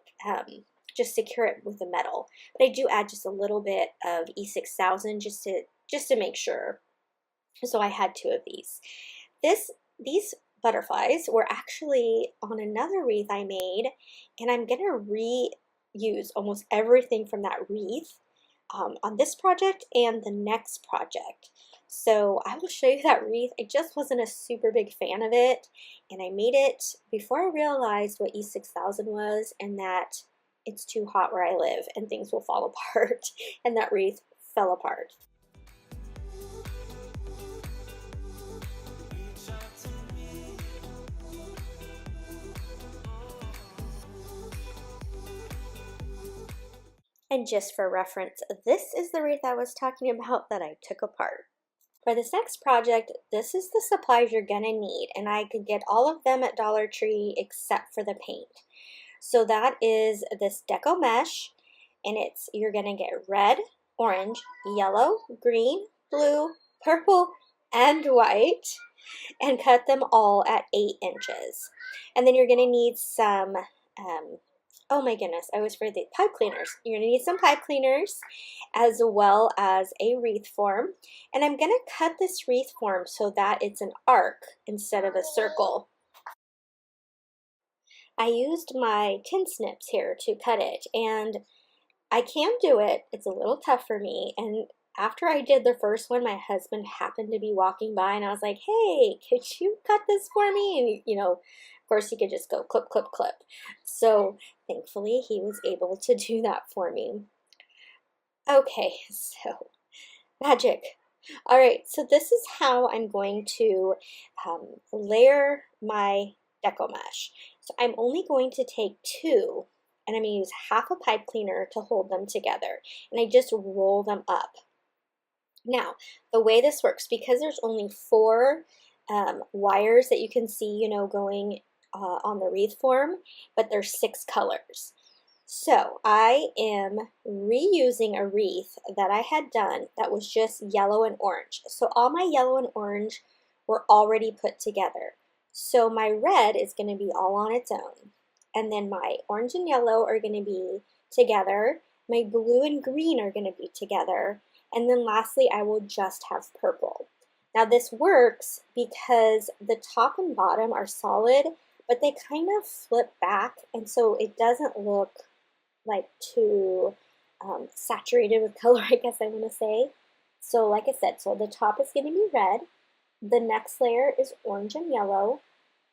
just secure it with the metal. But I do add just a little bit of E6000 just to make sure. So I had two of these. These butterflies were actually on another wreath I made, and I'm gonna reuse almost everything from that wreath on this project and the next project. So I will show you that wreath. I just wasn't a super big fan of it, and I made it before I realized what E6000 was and that it's too hot where I live and things will fall apart, and that wreath fell apart. And just for reference, this is the wreath I was talking about that I took apart. For this next project, this is the supplies you're gonna need, and I could get all of them at Dollar Tree except for the paint. So that is this deco mesh, and you're gonna get red, orange, yellow, green, blue, purple, and white, and cut them all at 8 inches. And then you're gonna need some oh my goodness, I always forget the pipe cleaners. You're gonna need some pipe cleaners as well as a wreath form. And I'm gonna cut this wreath form so that it's an arc instead of a circle. I used my tin snips here to cut it, and I can do it. It's a little tough for me. And after I did the first one, my husband happened to be walking by, and I was like, hey, could you cut this for me? And, you know, of course, he could just go clip, clip, clip. So thankfully, he was able to do that for me. Okay, so magic. All right, so this is how I'm going to layer my deco mesh. So I'm only going to take two, and I'm going to use half a pipe cleaner to hold them together, and I just roll them up. Now, the way this works, because there's only four wires that you can see, you know, going on the wreath form, but there's 6 colors. So I am reusing a wreath that I had done that was just yellow and orange. So all my yellow and orange were already put together. So my red is going to be all on its own. And then my orange and yellow are going to be together. My blue and green are going to be together. And then lastly, I will just have purple. Now this works because the top and bottom are solid, but they kind of flip back, and so it doesn't look like too saturated with color, I guess I want to say. So like I said, so the top is going to be red, the next layer is orange and yellow,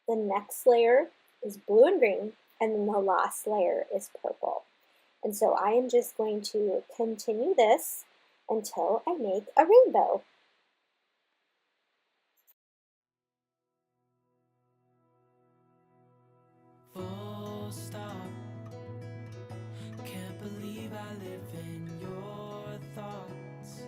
the next layer is blue and green, and then the last layer is purple. And so I am just going to continue this until I make a rainbow. Full stop. Can't believe I live in your thoughts.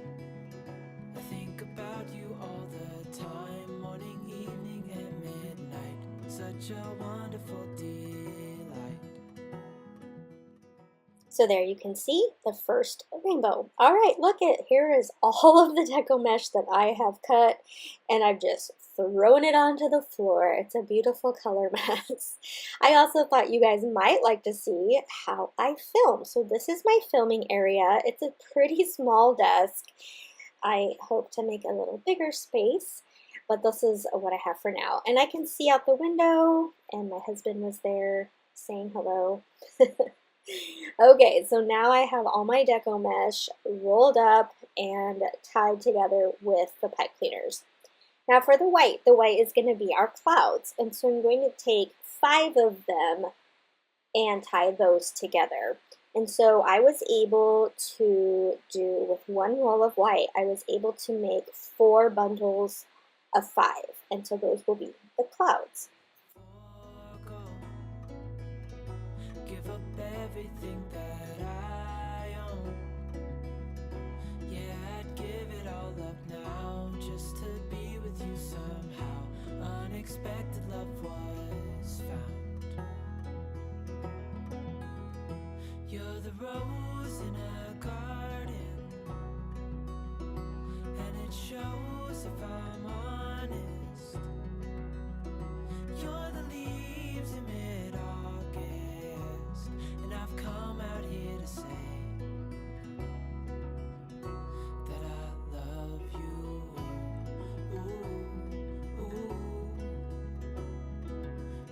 I think about you all the time, morning, evening, and midnight. Such a wonderful delight. So there you can see the first rainbow. All right, look at, here is all of the deco mesh that I have cut, and I've just thrown it onto the floor. It's a beautiful color mess. I also thought you guys might like to see how I film. So this is my filming area. It's a pretty small desk. I hope to make a little bigger space, but this is what I have for now. And I can see out the window, and my husband was there saying hello. Okay, so now I have all my deco mesh rolled up and tied together with the pipe cleaners. Now for the white is going to be our clouds, and so I'm going to take 5 of them and tie those together. And so I was able to do, with one roll of white, I was able to make 4 bundles of 5, and so those will be the clouds. Give up everything that I own. Yeah, I'd give it all up now just to be with you somehow. Unexpected love was found. You're the rose in a garden, and it shows if I'm honest. You're the leaves in mid-August, and I've come out here to say that I love you. Ooh, ooh,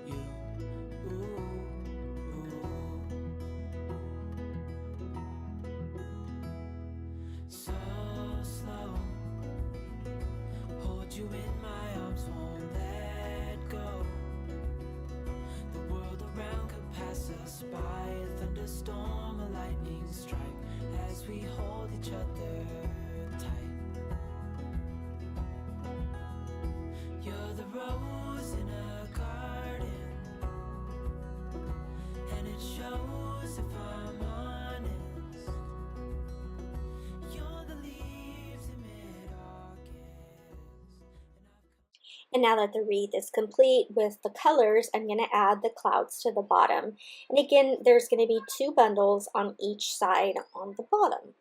you, ooh, so slow, hold you in my arms, won't let go. The world around could pass us by, a thunderstorm, a lightning strike, as we hold each other tight. You're the rose in a garden, and it shows if I'm honest. You're the leaves in mid-August. And now that the wreath is complete with the colors, I'm going to add the clouds to the bottom. And again, there's going to be 2 bundles on each side on the bottom.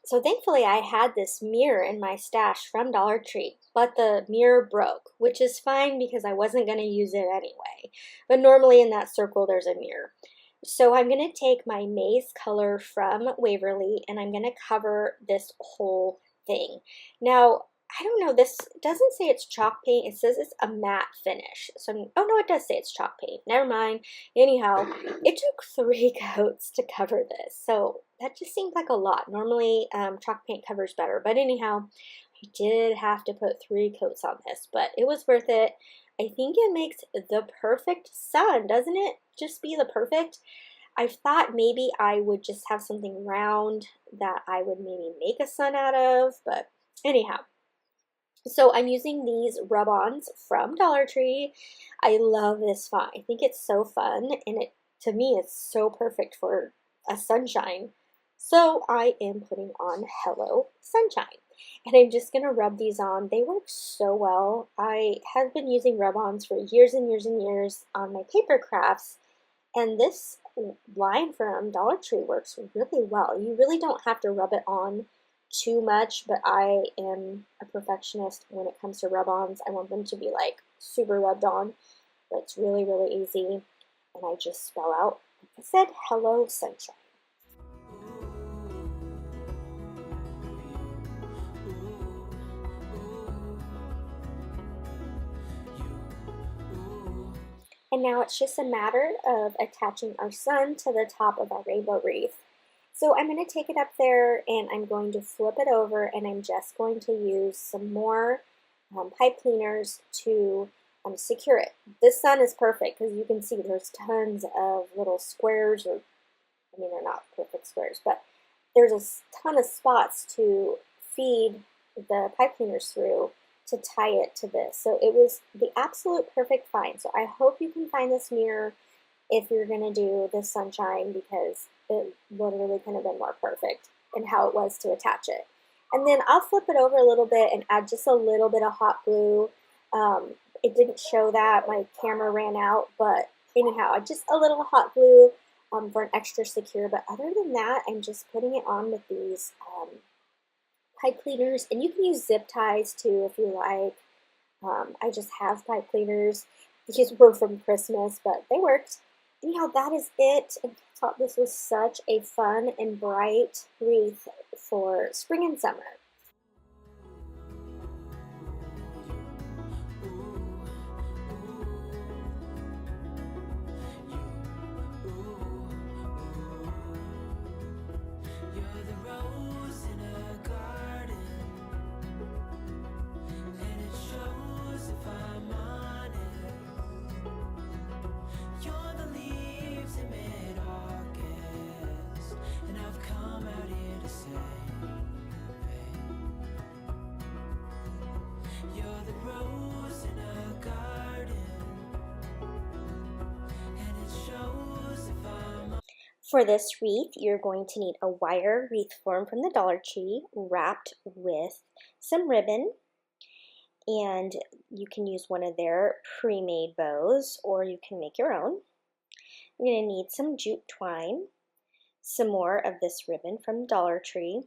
So thankfully I had this mirror in my stash from Dollar Tree, but the mirror broke, which is fine because I wasn't going to use it anyway. But normally in that circle there's a mirror. So I'm going to take my maize color from Waverly and I'm going to cover this whole thing. Now, I don't know, this doesn't say it's chalk paint. It says it's a matte finish. So, oh no, it does say it's chalk paint. Never mind. Anyhow, it took 3 coats to cover this. So that just seemed like a lot. Normally, chalk paint covers better. But anyhow, I did have to put 3 coats on this, but it was worth it. I think it makes the perfect sun, doesn't it? Just be the perfect. I thought maybe I would just have something round that I would maybe make a sun out of, but anyhow. So I'm using these rub-ons from Dollar Tree. I love this font. I think it's so fun, and to me it's so perfect for a sunshine. So I am putting on Hello Sunshine. And I'm just going to rub these on. They work so well. I have been using rub-ons for years and years and years on my paper crafts. And this line from Dollar Tree works really well. You really don't have to rub it on too much, but I am a perfectionist when it comes to rub-ons. I want them to be like super rubbed on, but it's really, really easy. And I just spell out, like I said, Hello Sunshine. And now it's just a matter of attaching our sun to the top of our rainbow wreath. So I'm going to take it up there and I'm going to flip it over and I'm just going to use some more pipe cleaners to secure it. This sun is perfect because you can see there's tons of little squares, or I mean they're not perfect squares, but there's a ton of spots to feed the pipe cleaners through to tie it to this. So it was the absolute perfect find. So I hope you can find this mirror if you're going to do the sunshine, because it literally couldn't have been more perfect in how it was to attach it. And then I'll flip it over a little bit and add just a little bit of hot glue. It didn't show that, my camera ran out, but anyhow, just a little hot glue for an extra secure. But other than that, I'm just putting it on with these pipe cleaners, and you can use zip ties too if you like. I just have pipe cleaners. These were from Christmas, but they worked. Anyhow, that is it. I thought this was such a fun and bright wreath for spring and summer. You're the rose in a garden, and it shows if I'm honest. You're the leaves in mid-August, and I've come out here to say, you're the rose in a garden, and it shows if I'm. For this wreath, you're going to need a wire wreath form from the Dollar Tree wrapped with some ribbon. And you can use one of their pre-made bows, or you can make your own. You're going to need some jute twine, some more of this ribbon from Dollar Tree,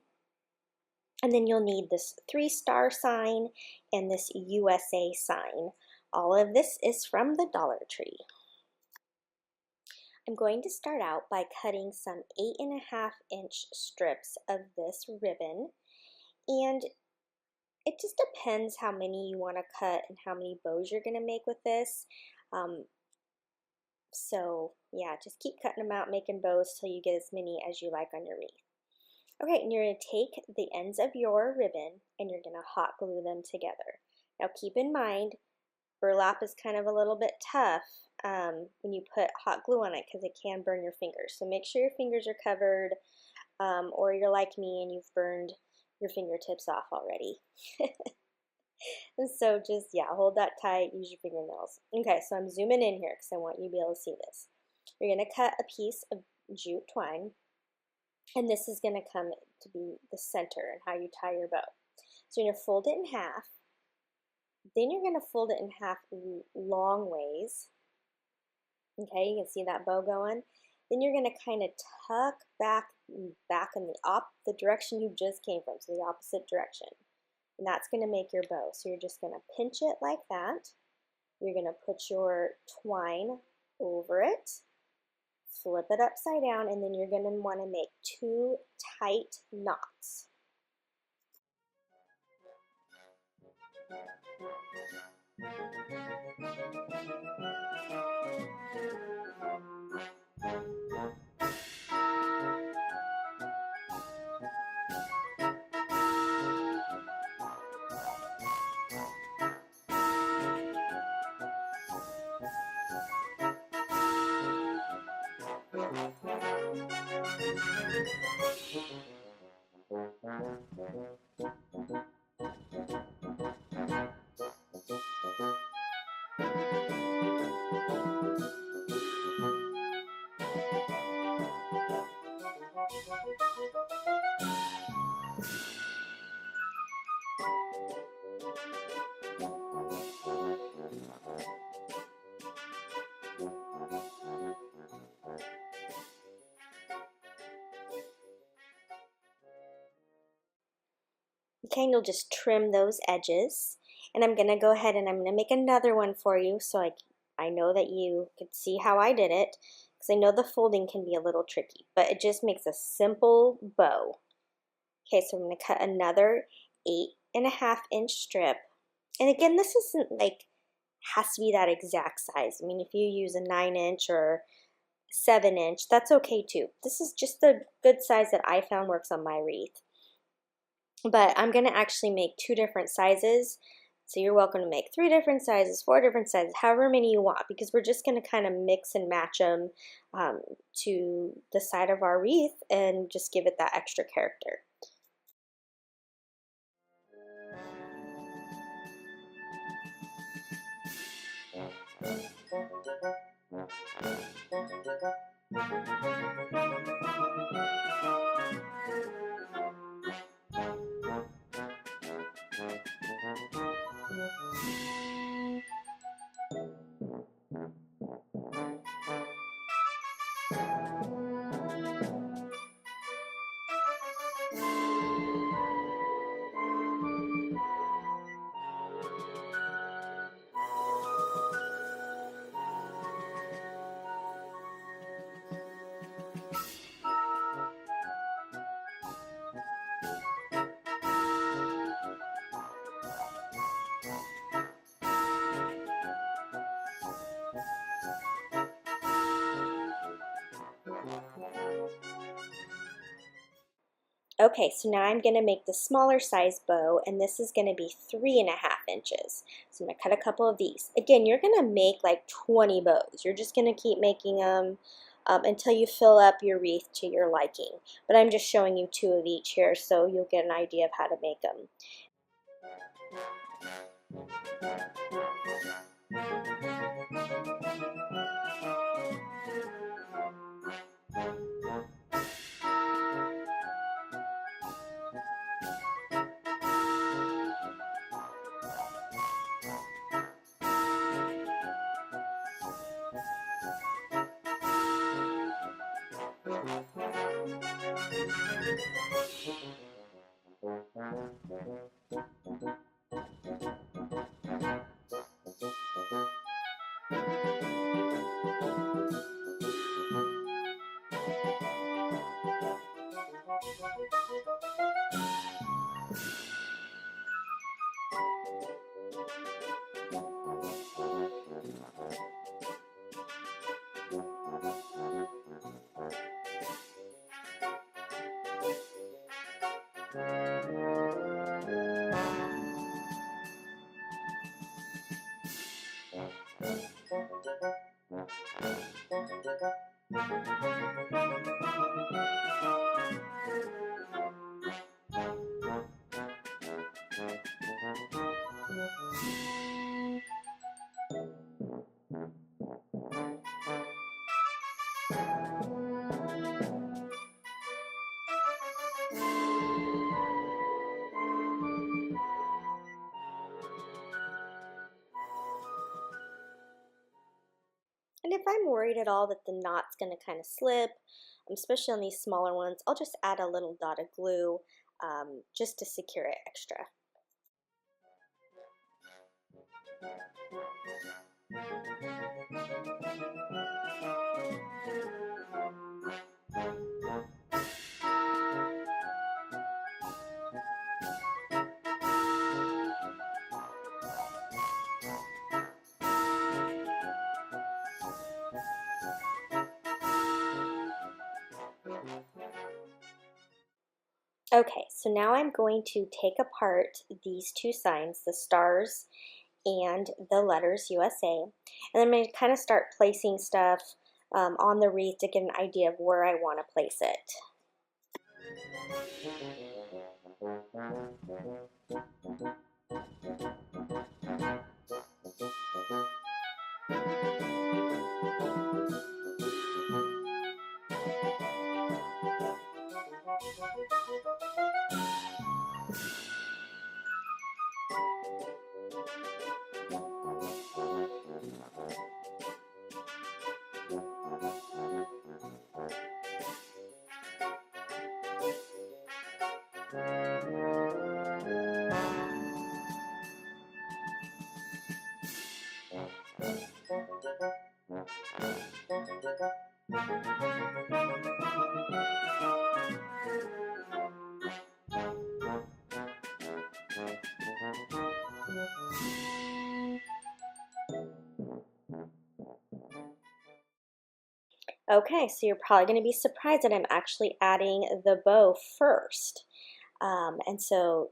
and then you'll need this 3-star sign and this USA sign. All of this is from the Dollar Tree. I'm going to start out by cutting some 8.5-inch strips of this ribbon, and it just depends how many you want to cut and how many bows you're going to make with this. So yeah, just keep cutting them out, making bows till you get as many as you like on your wreath. Okay, and you're going to take the ends of your ribbon and you're going to hot glue them together. Now keep in mind, burlap is kind of a little bit tough when you put hot glue on it because it can burn your fingers. So make sure your fingers are covered, or you're like me and you've burned your fingertips off already. And so just, yeah, hold that tight, use your fingernails. Okay, so I'm zooming in here because I want you to be able to see this. You're going to cut a piece of jute twine, and this is going to come to be the center and how you tie your bow. So you're going to fold it in half. Then you're going to fold it in half long ways. Okay, you can see that bow going. Then you're going to kind of tuck back back in the direction you just came from, so the opposite direction. And that's going to make your bow. So you're just going to pinch it like that. You're going to put your twine over it, flip it upside down, and then you're going to want to make 2 tight knots. Okay, and you'll just trim those edges. And I'm going to go ahead and I'm going to make another one for you so I know that you could see how I did it, because I know the folding can be a little tricky, but it just makes a simple bow. Okay, so I'm going to cut another 8.5 inch strip. And again, this isn't like has to be that exact size. I mean, if you use a 9 inch or 7 inch, that's okay too. This is just the good size that I found works on my wreath. But I'm going to actually make 2 different sizes. So you're welcome to make 3 different sizes, 4 different sizes, however many you want, because we're just going to kind of mix and match them to the side of our wreath and just give it that extra character. Okay, so now I'm going to make the smaller size bow, and this is going to be 3.5 inches. So I'm going to cut a couple of these. Again, you're going to make like 20 bows. You're just going to keep making them until you fill up your wreath to your liking. But I'm just showing you 2 of each here so you'll get an idea of how to make them. And if I'm worried at all that the knot's going to kind of slip, especially on these smaller ones, I'll just add a little dot of glue just to secure it extra. Okay, so now I'm going to take apart these two signs, the stars and the letters USA, and I'm going to kind of start placing stuff on the wreath to get an idea of where I want to place it. Okay, so you're probably going to be surprised that I'm actually adding the bow first. And so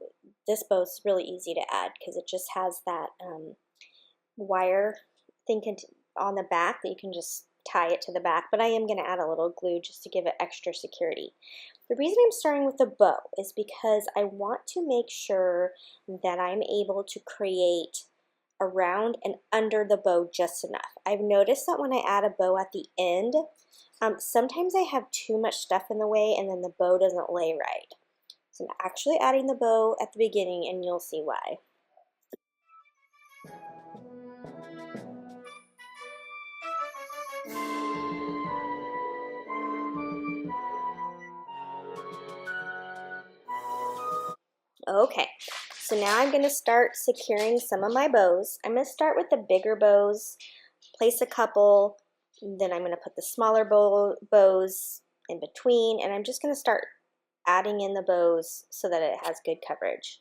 this bow is really easy to add because it just has that wire thing on the back that you can just tie it to the back, but I am going to add a little glue just to give it extra security. The reason I'm starting with the bow is because I want to make sure that I'm able to create around and under the bow just enough. I've noticed that when I add a bow at the end, sometimes I have too much stuff in the way and then the bow doesn't lay right. So I'm actually adding the bow at the beginning and you'll see why. Okay, so now I'm going to start securing some of my bows. I'm going to start with the bigger bows, place a couple, then I'm going to put the smaller bows in between, and I'm just going to start adding in the bows so that it has good coverage.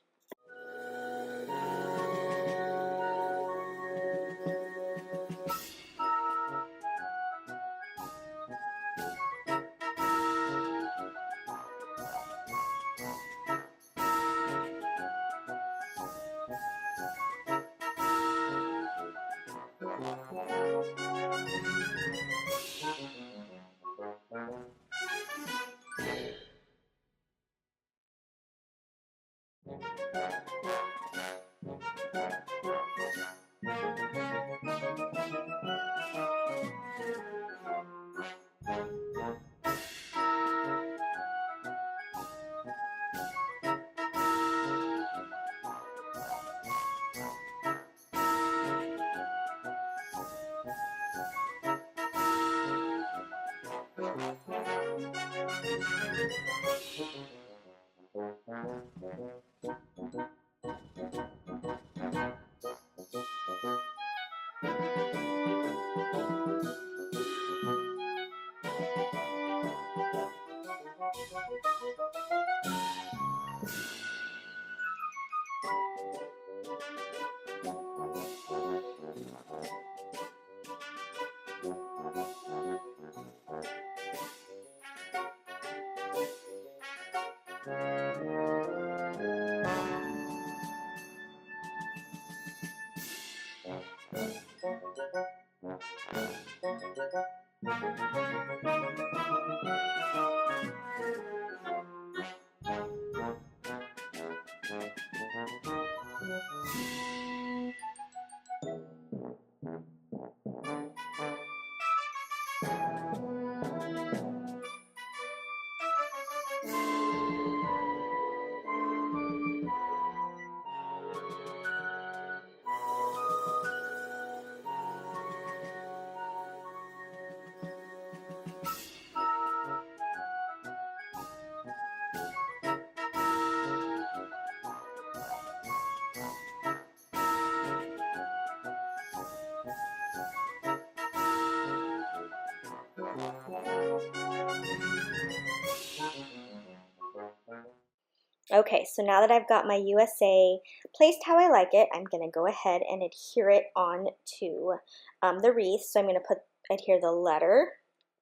Okay, so now that I've got my USA placed how I like it, I'm going to go ahead and adhere it on to the wreath. So I'm going to adhere the letter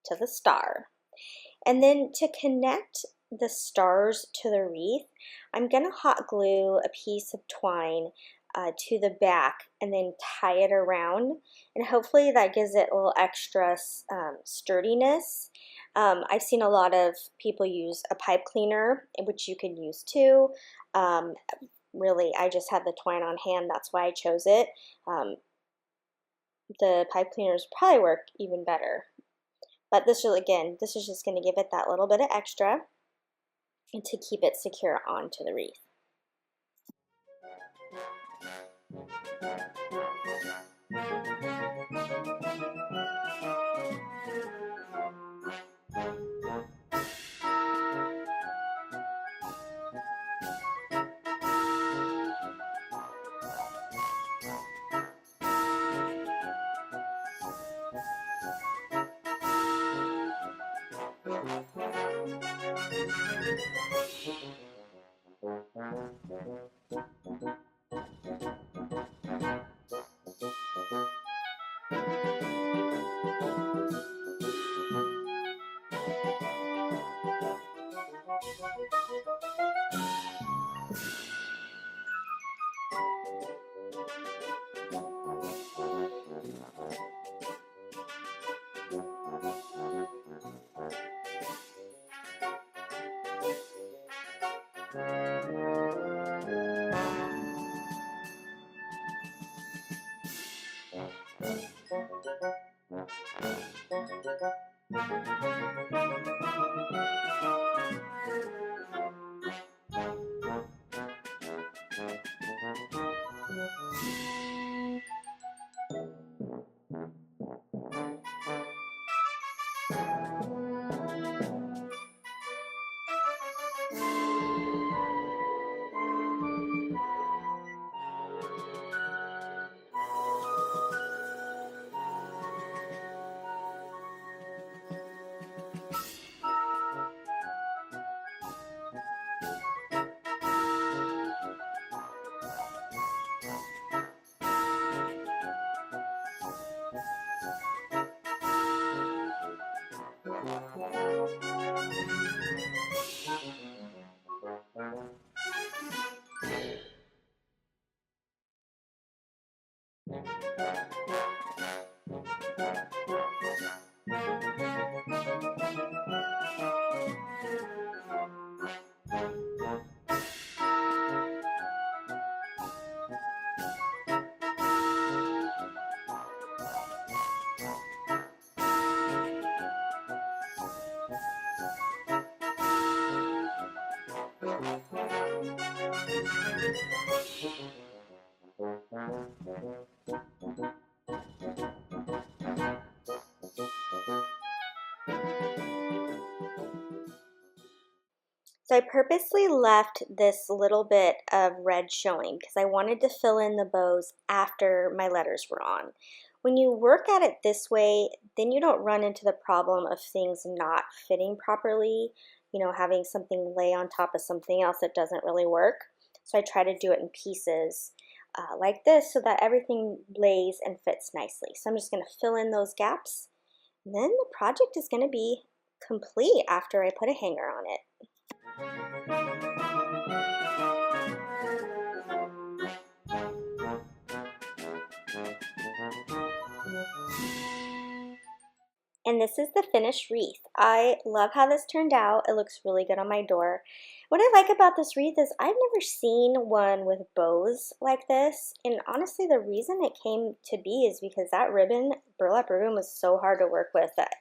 to the star. And then to connect the stars to the wreath, I'm going to hot glue a piece of twine to the back and then tie it around, and hopefully that gives it a little extra sturdiness. I've seen a lot of people use a pipe cleaner, which you could use too. Really, I just had the twine on hand, that's why I chose it. The pipe cleaners probably work even better. But this is, again, this is just going to give it that little bit of extra and to keep it secure onto the wreath. So I purposely left this little bit of red showing because I wanted to fill in the bows after my letters were on. When you work at it this way, then you don't run into the problem of things not fitting properly, you know, having something lay on top of something else that doesn't really work. So I try to do it in pieces like this so that everything lays and fits nicely. So I'm just going to fill in those gaps, and then the project is going to be complete after I put a hanger on it. And this is the finished wreath. I love how this turned out. It looks really good on my door. What I like about this wreath is I've never seen one with bows like this. And honestly, the reason it came to be is because that ribbon, burlap ribbon, was so hard to work with that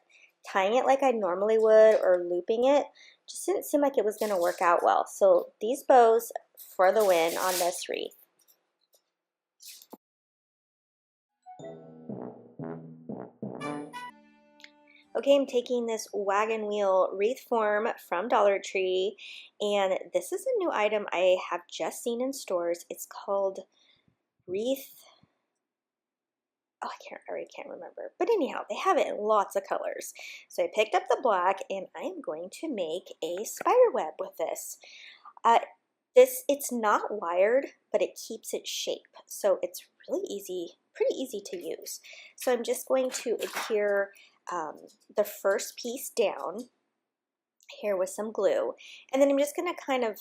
tying it like I normally would or looping it just didn't seem like it was going to work out well. So these bows for the win on this wreath. Okay, I'm taking this wagon wheel wreath form from Dollar Tree, and this is a new item I have just seen in stores. It's called Wreath. Oh, I already can't remember. But anyhow, they have it in lots of colors. So I picked up the black, and I'm going to make a spider web with this. It's not wired, but it keeps its shape. So it's really easy, pretty easy to use. So I'm just going to adhere the first piece down here with some glue. And then I'm just going to kind of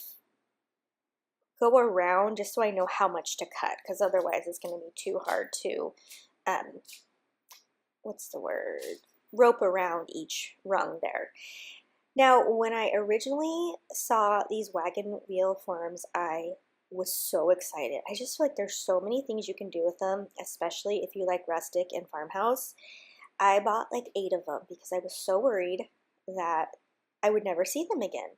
go around just so I know how much to cut, because otherwise it's going to be too hard to, what's the word, rope around each rung there. Now, when I originally saw these wagon wheel forms, I was so excited. I just feel like there's so many things you can do with them, especially if you like rustic and farmhouse. I bought like 8 of them because I was so worried that I would never see them again.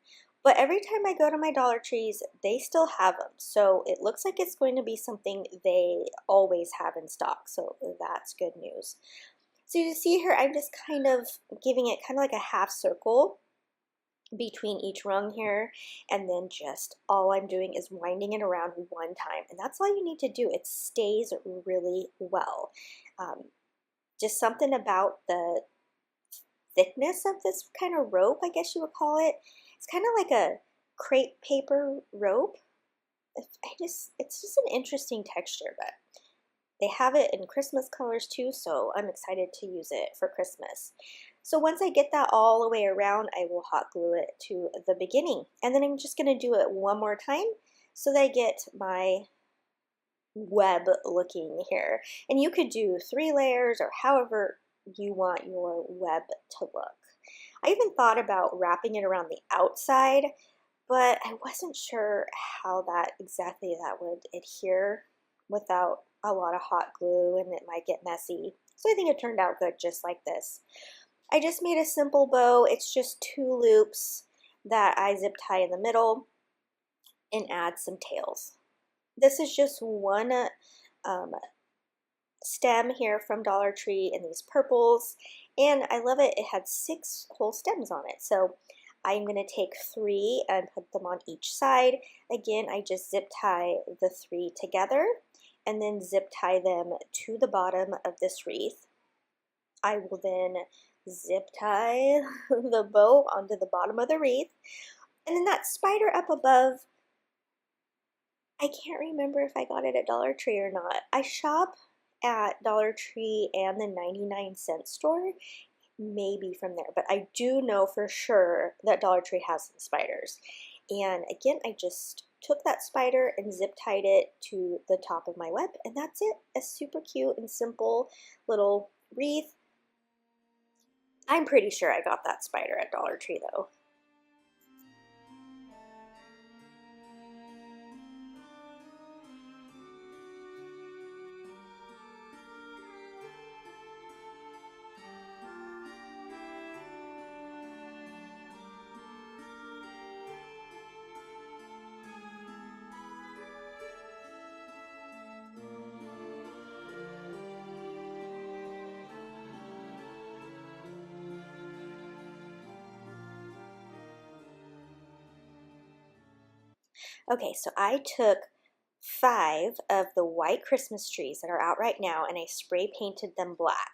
But every time I go to my Dollar Trees, they still have them. So it looks like it's going to be something they always have in stock. So that's good news. So you see here, I'm just kind of giving it kind of like a half circle between each rung here, and then just all I'm doing is winding it around one time, and that's all you need to do. It stays really well. Just something about the thickness of this kind of rope, I guess you would call it. It's kind of like a crepe paper rope. It's just an interesting texture, but they have it in Christmas colors too, so I'm excited to use it for Christmas. So once I get that all the way around, I will hot glue it to the beginning. And then I'm just going to do it one more time so that I get my web looking here. And you could do 3 layers or however you want your web to look. I even thought about wrapping it around the outside, but I wasn't sure how exactly that would adhere without a lot of hot glue, and it might get messy. So I think it turned out good just like this. I just made a simple bow. It's just 2 loops that I zip tie in the middle and add some tails. This is just one stem here from Dollar Tree in these purples, and I love it. It had 6 whole stems on it. So I'm going to take 3 and put them on each side. Again, I just zip tie the 3 together and then zip tie them to the bottom of this wreath. I will then zip tie the bow onto the bottom of the wreath, and then that spider up above, I can't remember if I got it at Dollar Tree or not. I shop at Dollar Tree and the 99-cent store, maybe from there, but I do know for sure that Dollar Tree has some spiders. And again, I just took that spider and zip tied it to the top of my web, and that's it. A super cute and simple little wreath. I'm pretty sure I got that spider at Dollar Tree though. Okay, so I took 5 of the white Christmas trees that are out right now, and I spray painted them black.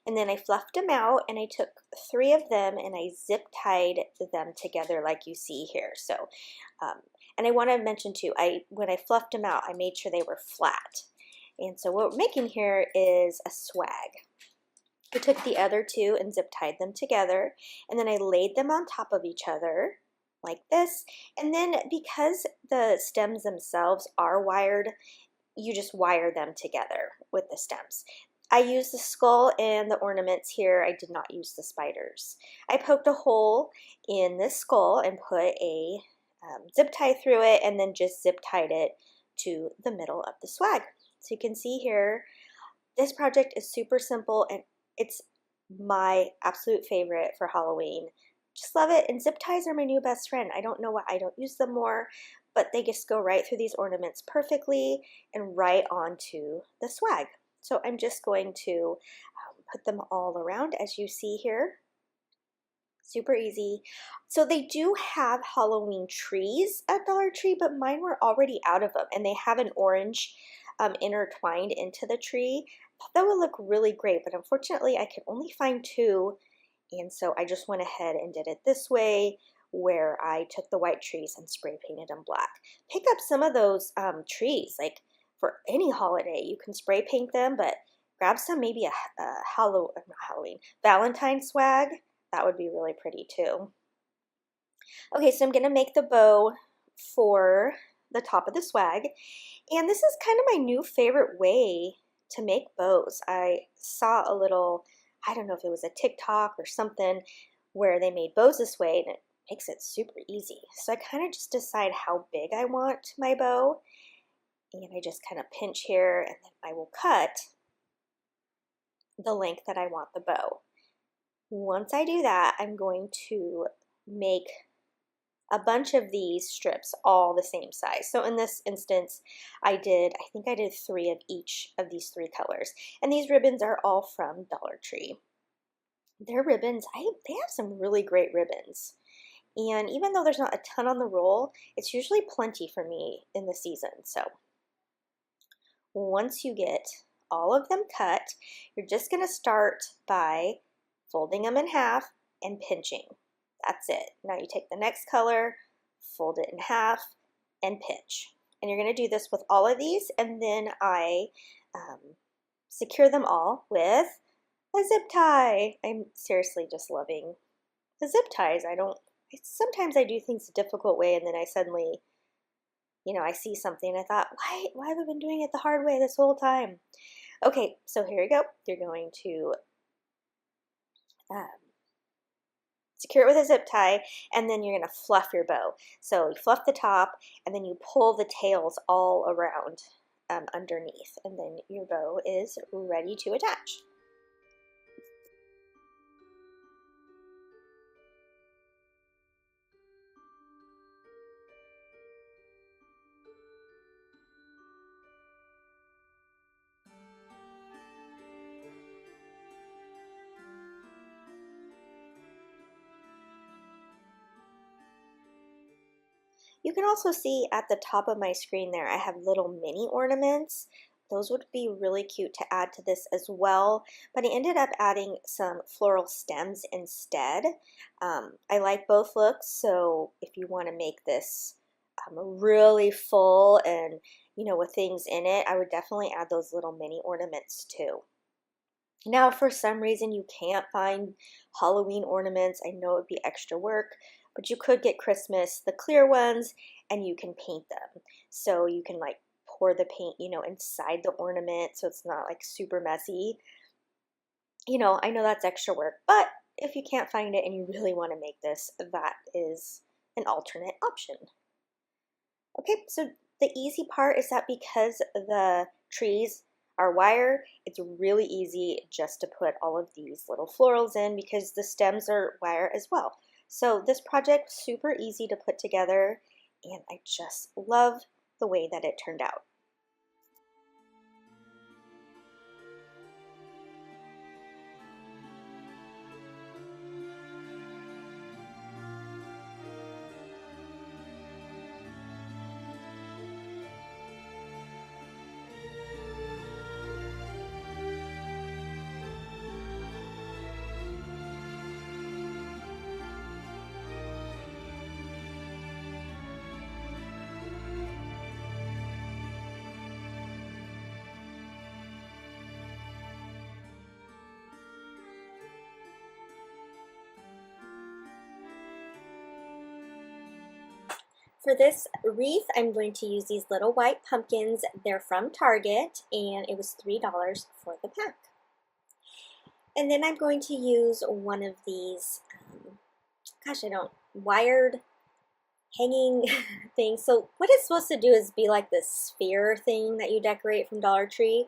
And then I fluffed them out, and I took 3 of them and I zip tied them together like you see here. So, and I want to mention too, when I fluffed them out, I made sure they were flat. And so what we're making here is a swag. I took the other 2 and zip tied them together, and then I laid them on top of each other like this. And then because the stems themselves are wired, you just wire them together with the stems. I used the skull and the ornaments here. I did not use the spiders. I poked a hole in this skull and put a zip tie through it, and then just zip tied it to the middle of the swag. So you can see here, this project is super simple, and it's my absolute favorite for Halloween. Just love it, and zip ties are my new best friend. I don't know why I don't use them more, but they just go right through these ornaments perfectly and right onto the swag. So I'm just going to put them all around as you see here. Super easy. So they do have Halloween trees at Dollar Tree, but mine were already out of them, and they have an orange intertwined into the tree. I thought that would look really great, but unfortunately I could only find 2. And so I just went ahead and did it this way where I took the white trees and spray painted them black. Pick up some of those trees, like for any holiday. You can spray paint them, but grab some, maybe a Valentine swag. That would be really pretty too. Okay, so I'm gonna make the bow for the top of the swag. And this is kind of my new favorite way to make bows. I saw a little, I don't know if it was a TikTok or something, where they made bows this way, and it makes it super easy. So I kind of just decide how big I want my bow, and I just kind of pinch here, and then I will cut the length that I want the bow. Once I do that, I'm going to make a bunch of these strips all the same size. So in this instance, I think I did 3 of each of these 3 colors. And these ribbons are all from Dollar Tree. Their ribbons, they have some really great ribbons. And even though there's not a ton on the roll, it's usually plenty for me in the season. So once you get all of them cut, you're just gonna start by folding them in half and pinching. That's it. Now you take the next color, fold it in half, and pinch. And you're going to do this with all of these, and then I secure them all with a zip tie. I'm seriously just loving the zip ties. Sometimes I do things a difficult way, and then I suddenly, I see something and I thought, why have I been doing it the hard way this whole time? Okay, so here you go. You're going to secure it with a zip tie, and then you're going to fluff your bow. So you fluff the top, and then you pull the tails all around underneath, and then your bow is ready to attach. You can also see at the top of my screen there, I have little mini ornaments. Those would be really cute to add to this as well, but I ended up adding some floral stems instead. I like both looks, so if you want to make this really full and, with things in it, I would definitely add those little mini ornaments too. Now, if for some reason you can't find Halloween ornaments, I know it would be extra work, but you could get Christmas, the clear ones, and you can paint them. So you can like pour the paint, inside the ornament, so it's not like super messy. I know that's extra work, but if you can't find it and you really want to make this, that is an alternate option. Okay, so the easy part is that because the trees are wire, it's really easy just to put all of these little florals in because the stems are wire as well. So this project, super easy to put together, and I just love the way that it turned out. For this wreath, I'm going to use these little white pumpkins. They're from Target, and it was $3 for the pack. And then I'm going to use one of these, wired hanging things. So what it's supposed to do is be like this sphere thing that you decorate from Dollar Tree,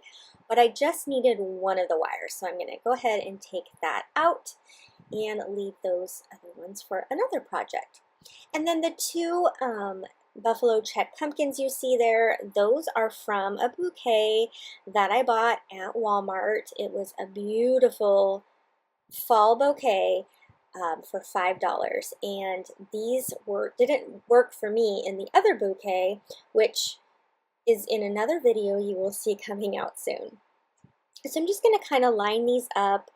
but I just needed one of the wires. So I'm going to go ahead and take that out and leave those other ones for another project. And then the two buffalo check pumpkins you see there, those are from a bouquet that I bought at Walmart. It was a beautiful fall bouquet for $5, and these didn't work for me in the other bouquet, which is in another video you will see coming out soon. So I'm just going to kind of line these up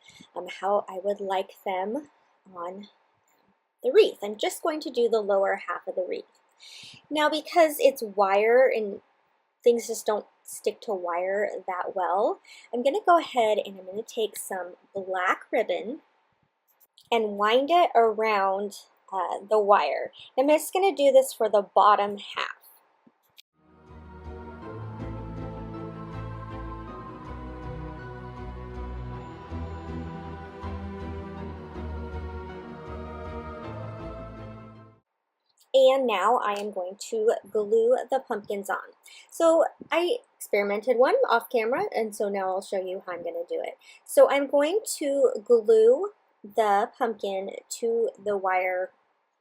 how I would like them on the wreath. I'm just going to do the lower half of the wreath. Now, because it's wire and things just don't stick to wire that well, I'm going to go ahead and I'm going to take some black ribbon and wind it around the wire. I'm just going to do this for the bottom half. And now I am going to glue the pumpkins on. So I experimented one off camera, and so now I'll show you how I'm going to do it. So I'm going to glue the pumpkin to the wire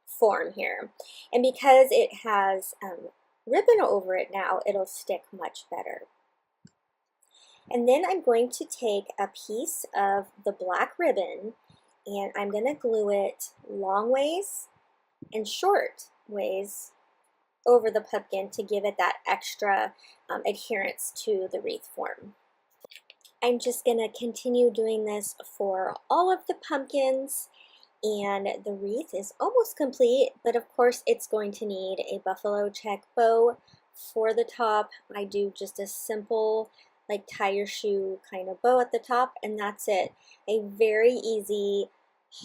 form here. And because it has ribbon over it now, it'll stick much better. And then I'm going to take a piece of the black ribbon and I'm going to glue it long ways and short ways over the pumpkin to give it that extra adherence to the wreath form. I'm just going to continue doing this for all of the pumpkins, and the wreath is almost complete, but of course it's going to need a buffalo check bow for the top. I do just a simple like tie your shoe kind of bow at the top, and that's it. A very easy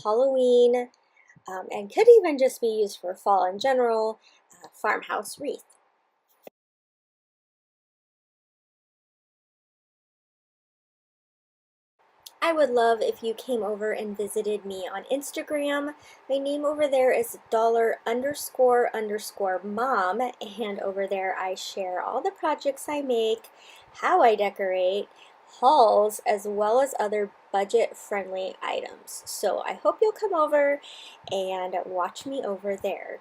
Halloween and could even just be used for fall in general, farmhouse wreath. I would love if you came over and visited me on Instagram. My name over there is $__mom, and over there I share all the projects I make, how I decorate, hauls, as well as other budget-friendly items. So I hope you'll come over and watch me over there.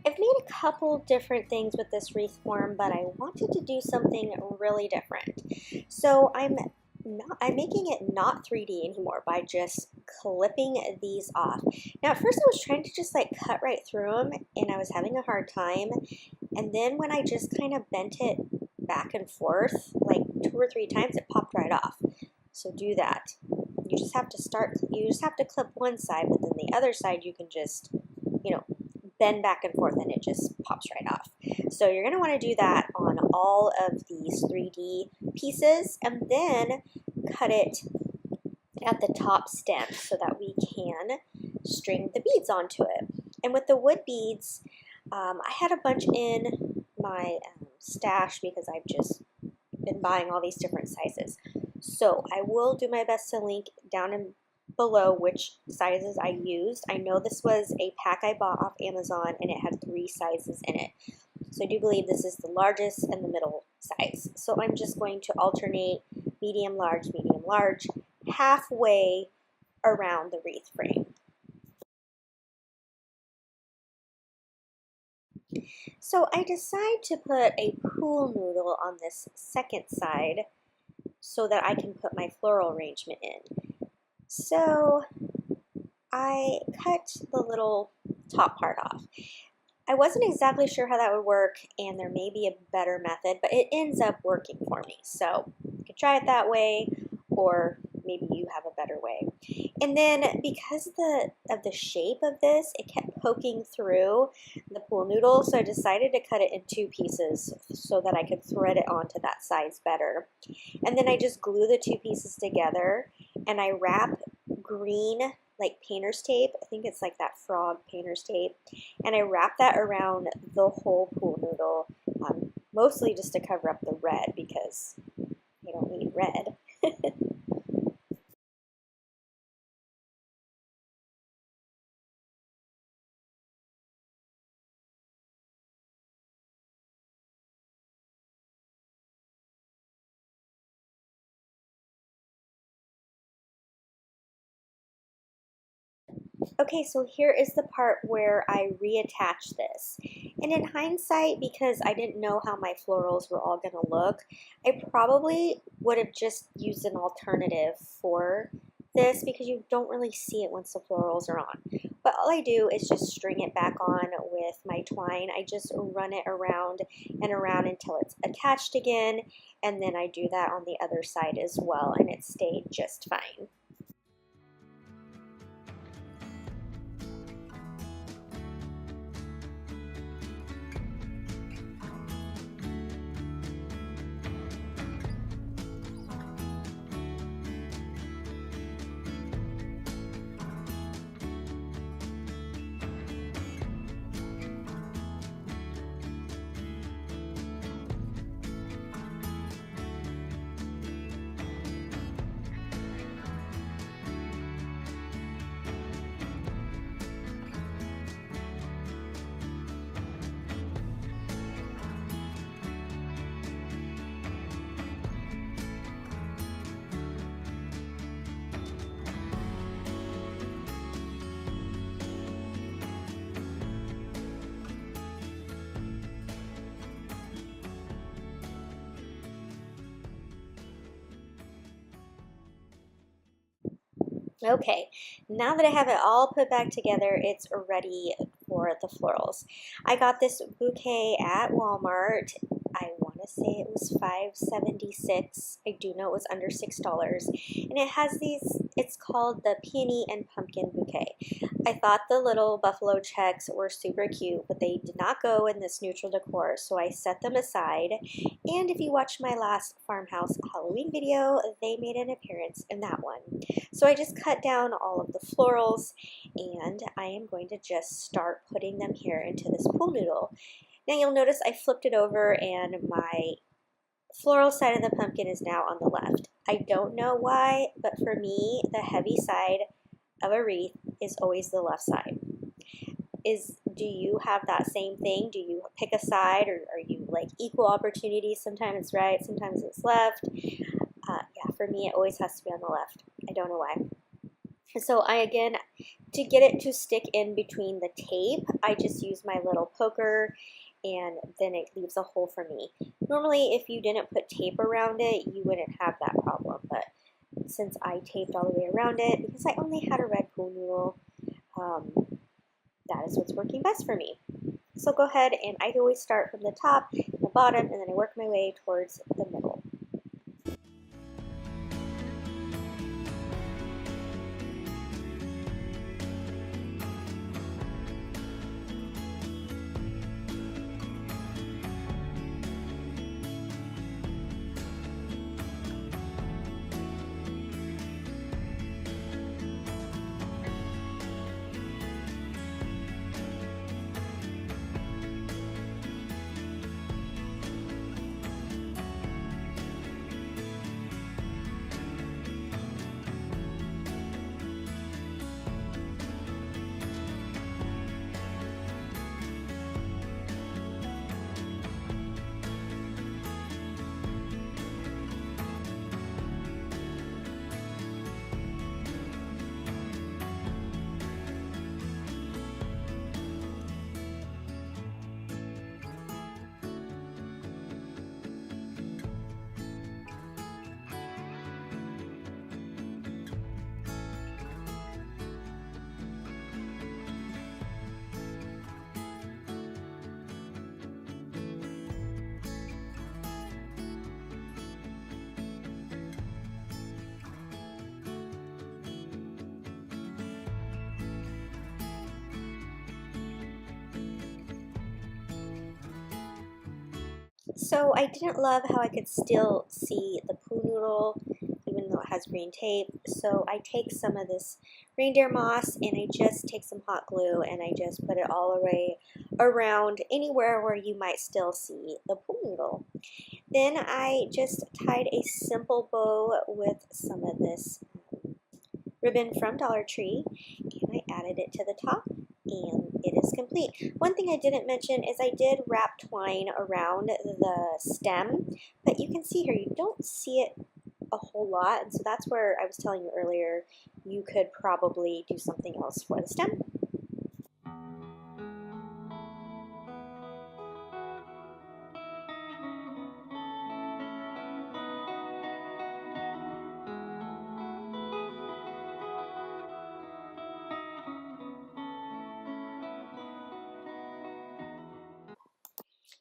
I've made a couple different things with this wreath form, but I wanted to do something really different. So I'm making it not 3D anymore by just clipping these off. Now at first I was trying to just like cut right through them and I was having a hard time. And then when I just kind of bent it back and forth like 2 or 3 times, it popped right off. So do that. You just have to clip one side, but then the other side you can just, bend back and forth and it just pops right off. So you're going to want to do that on all of these 3D pieces and then cut it at the top stem so that we can string the beads onto it. And with the wood beads, I had a bunch in my stash because I've just been buying all these different sizes. So I will do my best to link down in below which sizes I used. I know this was a pack I bought off Amazon and it had 3 sizes in it. So I do believe this is the largest and the middle size. So I'm just going to alternate medium, large, halfway around the wreath frame. So I decide to put a pool noodle on this second side so that I can put my floral arrangement in. So I cut the little top part off. I wasn't exactly sure how that would work, and there may be a better method, but it ends up working for me. So you could try it that way, or maybe you have a better way. And then because of the shape of this, it kept poking through the pool noodle, so I decided to cut it in 2 pieces so that I could thread it onto that size better. And then I just glue the 2 pieces together, and I wrap green like painter's tape. I think it's like that frog painter's tape. And I wrap that around the whole pool noodle, mostly just to cover up the red because you don't need red. Okay, so here is the part where I reattach this. And in hindsight, because I didn't know how my florals were all gonna look, I probably would have just used an alternative for this because you don't really see it once the florals are on. But all I do is just string it back on with my twine. I just run it around and around until it's attached again, and then I do that on the other side as well, and it stayed just fine. Okay, now that I have it all put back together, it's ready for the florals. I got this bouquet at Walmart. I want to say it was $5.76. I do know it was under $6. And it has these, it's called the Peony and Pumpkin Bouquet. I thought the little buffalo checks were super cute, but they did not go in this neutral decor, so I set them aside. And if you watched my last Farmhouse Halloween video, they made an appearance in that one. So I just cut down all of the florals, and I am going to just start putting them here into this pool noodle. Now you'll notice I flipped it over and my floral side of the pumpkin is now on the left. I don't know why, but for me, the heavy side of a wreath is always the left side. Do you have that same thing? Do you pick a side, or are you like equal opportunities? Sometimes it's right, sometimes it's left. Yeah, for me, it always has to be on the left. I don't know why. So again, to get it to stick in between the tape, I just use my little poker, and then it leaves a hole for me. Normally, if you didn't put tape around it, you wouldn't have that problem, but since I taped all the way around it, because I only had a red pool noodle, that is what's working best for me. So go ahead, and I always start from the top, the bottom, and then I work my way towards the middle. So I didn't love how I could still see the pool noodle even though it has green tape. So I take some of this reindeer moss and I just take some hot glue and I just put it all the way around anywhere where you might still see the pool noodle. Then I just tied a simple bow with some of this ribbon from Dollar Tree and I added it to the top, and it is complete. One thing I didn't mention is I did wrap twine around the stem, but you can see here, you don't see it a whole lot, and so that's where I was telling you earlier you could probably do something else for the stem.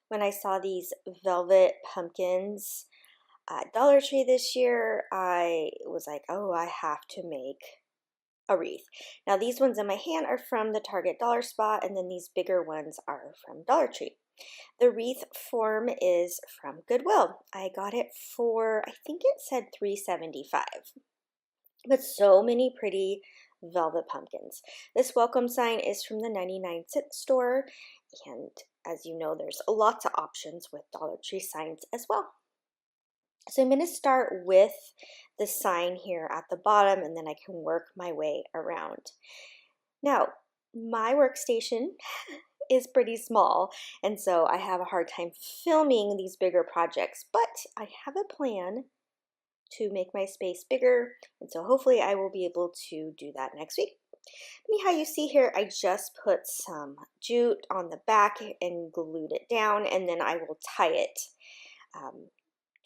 When I saw these velvet pumpkins at Dollar Tree this year, I was like, oh, I have to make a wreath. Now these ones in my hand are from the Target Dollar Spot, and then these bigger ones are from Dollar Tree. The wreath form is from Goodwill. I got it for, I think it said $3.75. But so many pretty velvet pumpkins. This welcome sign is from the 99-cent store, and as you know, there's lots of options with Dollar Tree signs as well. So I'm going to start with the sign here at the bottom, and then I can work my way around. Now, my workstation is pretty small, and so I have a hard time filming these bigger projects, but I have a plan to make my space bigger, and so hopefully I will be able to do that next week. Anyhow, you see here, I just put some jute on the back and glued it down, and then I will tie it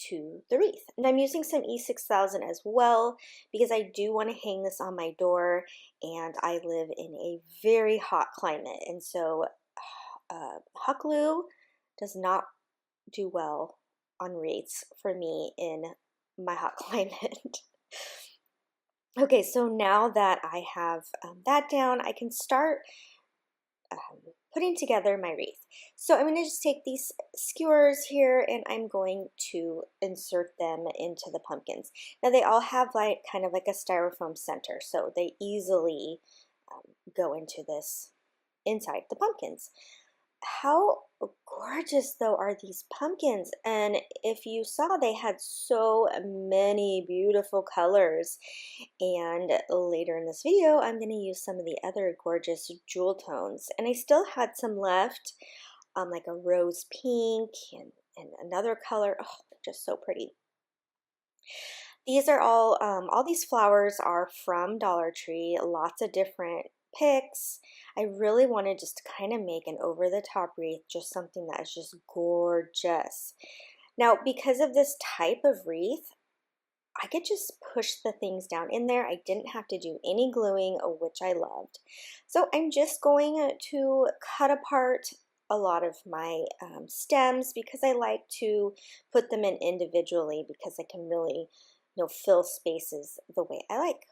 to the wreath. And I'm using some E6000 as well because I do want to hang this on my door, and I live in a very hot climate, and so hot glue does not do well on wreaths for me in my hot climate. Okay, so now that I have that down, I can start putting together my wreath. So I'm going to just take these skewers here, and I'm going to insert them into the pumpkins. Now they all have like kind of like a styrofoam center, so they easily go into this inside the pumpkins. How gorgeous though are these pumpkins, and if you saw, they had so many beautiful colors, and later in this video I'm going to use some of the other gorgeous jewel tones, and I still had some left, like a rose pink and another color. Oh, they're just so pretty. These are all these flowers are from Dollar Tree, lots of different picks. I really wanted just to kind of make an over-the-top wreath, just something that is just gorgeous. Now, because of this type of wreath, I could just push the things down in there. I didn't have to do any gluing, which I loved. So I'm just going to cut apart a lot of my stems because I like to put them in individually because I can really, fill spaces the way I like.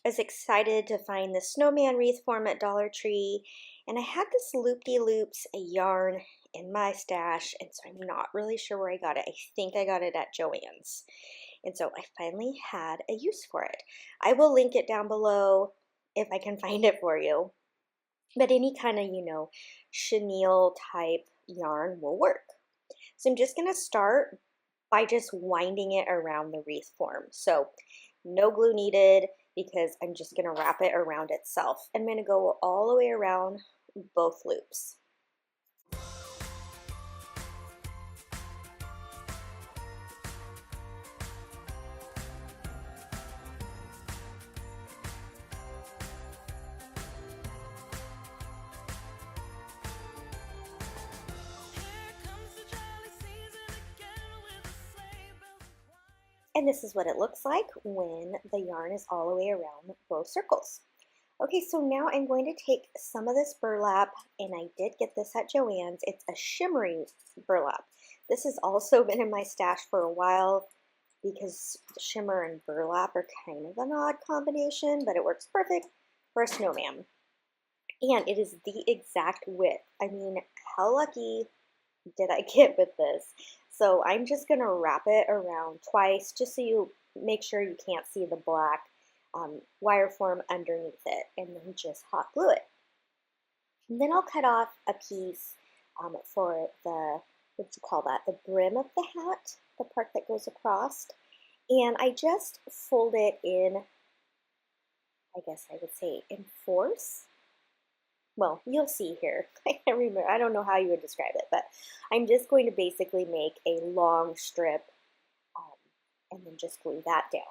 I was excited to find the Snowman wreath form at Dollar Tree, and I had this loop-de-loops yarn in my stash, and so I'm not really sure where I got it. I think I got it at Joann's. And so I finally had a use for it. I will link it down below if I can find it for you. But any kind of, chenille type yarn will work. So I'm just going to start by just winding it around the wreath form. So no glue needed because I'm just going to wrap it around itself. I'm going to go all the way around both loops. And this is what it looks like when the yarn is all the way around both circles. Okay, so now I'm going to take some of this burlap, and I did get this at Joann's. It's a shimmery burlap. This has also been in my stash for a while because shimmer and burlap are kind of an odd combination, but it works perfect for a snowman. And it is the exact width. I mean, how lucky did I get with this? So I'm just going to wrap it around twice just so you make sure you can't see the black wire form underneath it, and then just hot glue it. And then I'll cut off a piece for the, the brim of the hat, the part that goes across. And I just fold it in, I guess I would say in fours. Well, you'll see here. I can't remember. I don't know how you would describe it, but I'm just going to basically make a long strip and then just glue that down.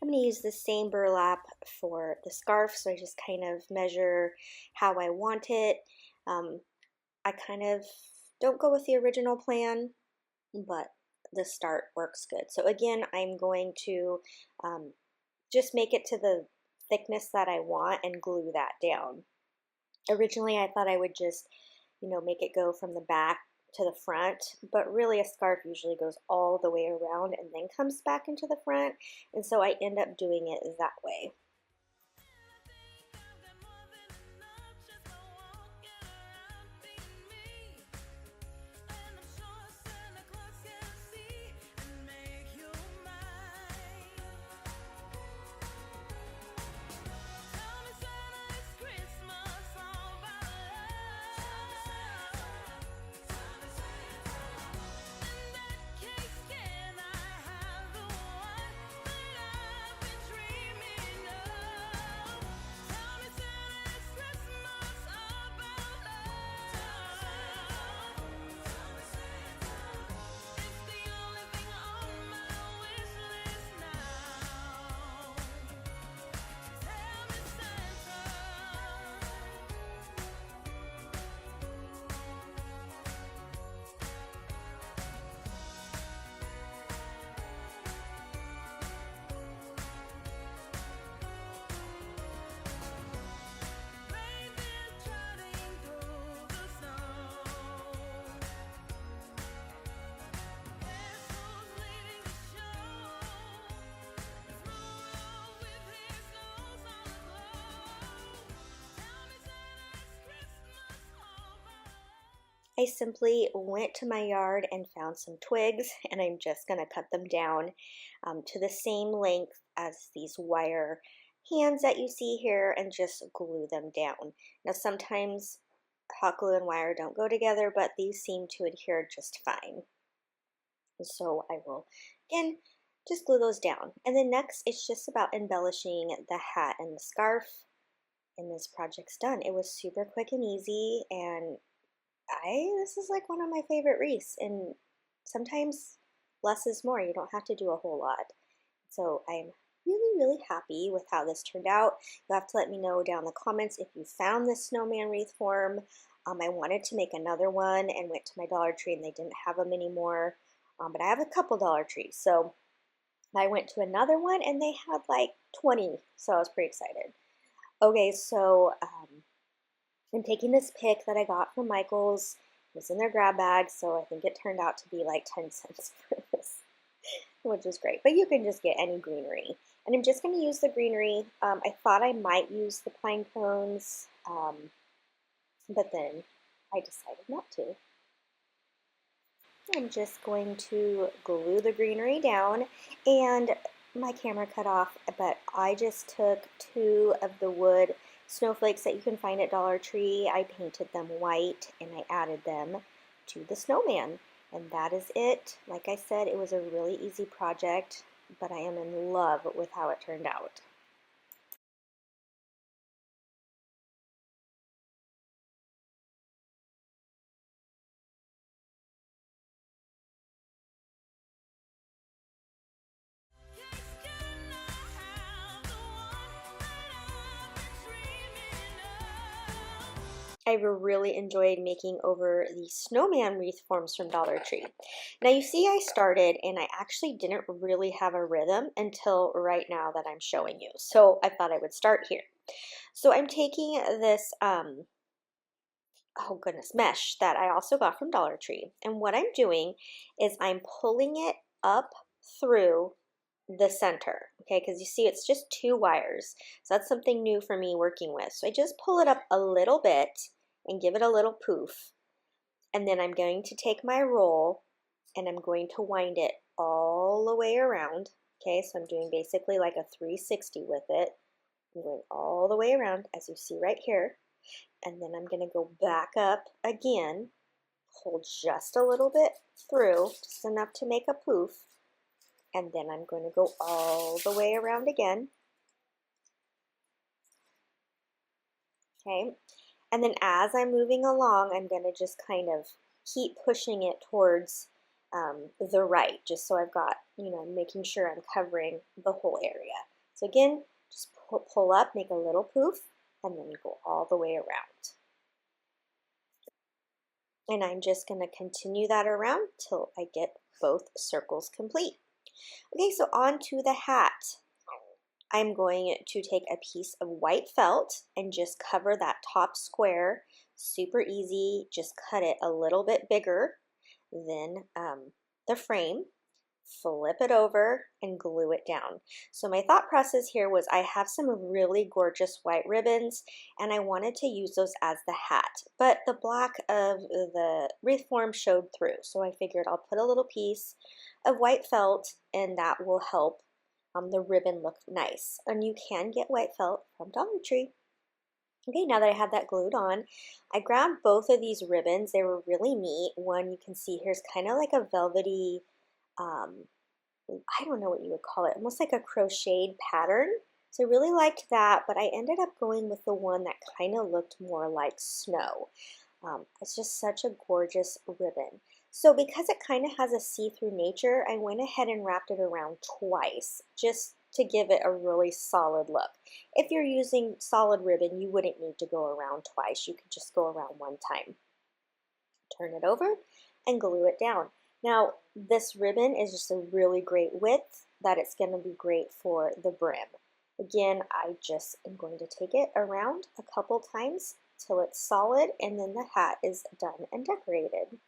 I'm going to use the same burlap for the scarf, so I just kind of measure how I want it. I kind of don't go with the original plan, but the start works good. So again, I'm going to just make it to the thickness that I want and glue that down. Originally, I thought I would just, make it go from the back to the front, but really a scarf usually goes all the way around and then comes back into the front, and so I end up doing it that way. I simply went to my yard and found some twigs, and I'm just going to cut them down to the same length as these wire hands that you see here and just glue them down. Now sometimes hot glue and wire don't go together, but these seem to adhere just fine. So I will, again, just glue those down. And then next, it's just about embellishing the hat and the scarf, and this project's done. It was super quick and easy, and this is like one of my favorite wreaths, and sometimes less is more. You don't have to do a whole lot. So I'm really happy with how this turned out. You'll have to let me know down in the comments if you found this snowman wreath form. I wanted to make another one and went to my Dollar Tree and they didn't have them anymore. But I have a couple Dollar Trees, so I went to another one and they had like 20, so I was pretty excited. Okay, so I'm taking this pick that I got from Michael's. It was in their grab bag, so I think it turned out to be like 10 cents for this, which is great. But you can just get any greenery. And I'm just going to use the greenery. I thought I might use the pine cones, but then I decided not to. I'm just going to glue the greenery down, and my camera cut off, but I just took 2 of the wood snowflakes that you can find at Dollar Tree. I painted them white and I added them to the snowman, and that is it. Like I said, it was a really easy project, but I am in love with how it turned out. I really enjoyed making over the snowman wreath forms from Dollar Tree. Now you see I started and I actually didn't really have a rhythm until right now that I'm showing you. So I thought I would start here. So I'm taking this, oh goodness, mesh that I also got from Dollar Tree. And what I'm doing is I'm pulling it up through the center, okay, because you see it's just 2 wires. So that's something new for me working with. So I just pull it up a little bit and give it a little poof. And then I'm going to take my roll and I'm going to wind it all the way around. Okay, so I'm doing basically like a 360 with it. I'm going all the way around, as you see right here. And then I'm going to go back up again, pull just a little bit through, just enough to make a poof. And then I'm going to go all the way around again. Okay, and then as I'm moving along, I'm going to just kind of keep pushing it towards the right, just so I've got, making sure I'm covering the whole area. So again, just pull up, make a little poof, and then go all the way around. And I'm just going to continue that around till I get both circles complete. Okay, so on to the hat. I'm going to take a piece of white felt and just cover that top square. Super easy, just cut it a little bit bigger than the frame. Flip it over and glue it down. So my thought process here was I have some really gorgeous white ribbons and I wanted to use those as the hat, but the black of the wreath form showed through. So I figured I'll put a little piece of white felt and that will help the ribbon look nice. And you can get white felt from Dollar Tree. Okay, now that I have that glued on, I grabbed both of these ribbons. They were really neat. One you can see here is kind of like a velvety, I don't know what you would call it, almost like a crocheted pattern. So I really liked that, but I ended up going with the one that kind of looked more like snow. It's just such a gorgeous ribbon. So because it kind of has a see-through nature, I went ahead and wrapped it around twice just to give it a really solid look. If you're using solid ribbon, you wouldn't need to go around twice. You could just go around one time. Turn it over and glue it down. Now, this ribbon is just a really great width that it's going to be great for the brim. Again, I just am going to take it around a couple times till it's solid, and then the hat is done and decorated.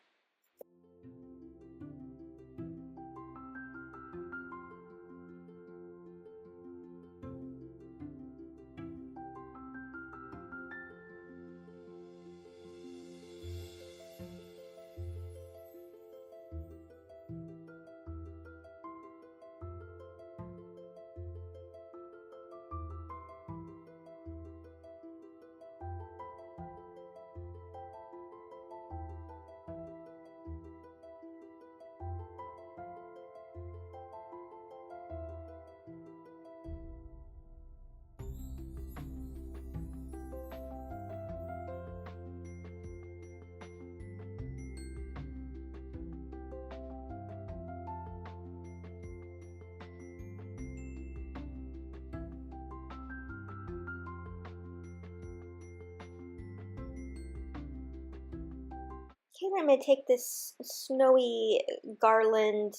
Okay, then I'm going to take this snowy garland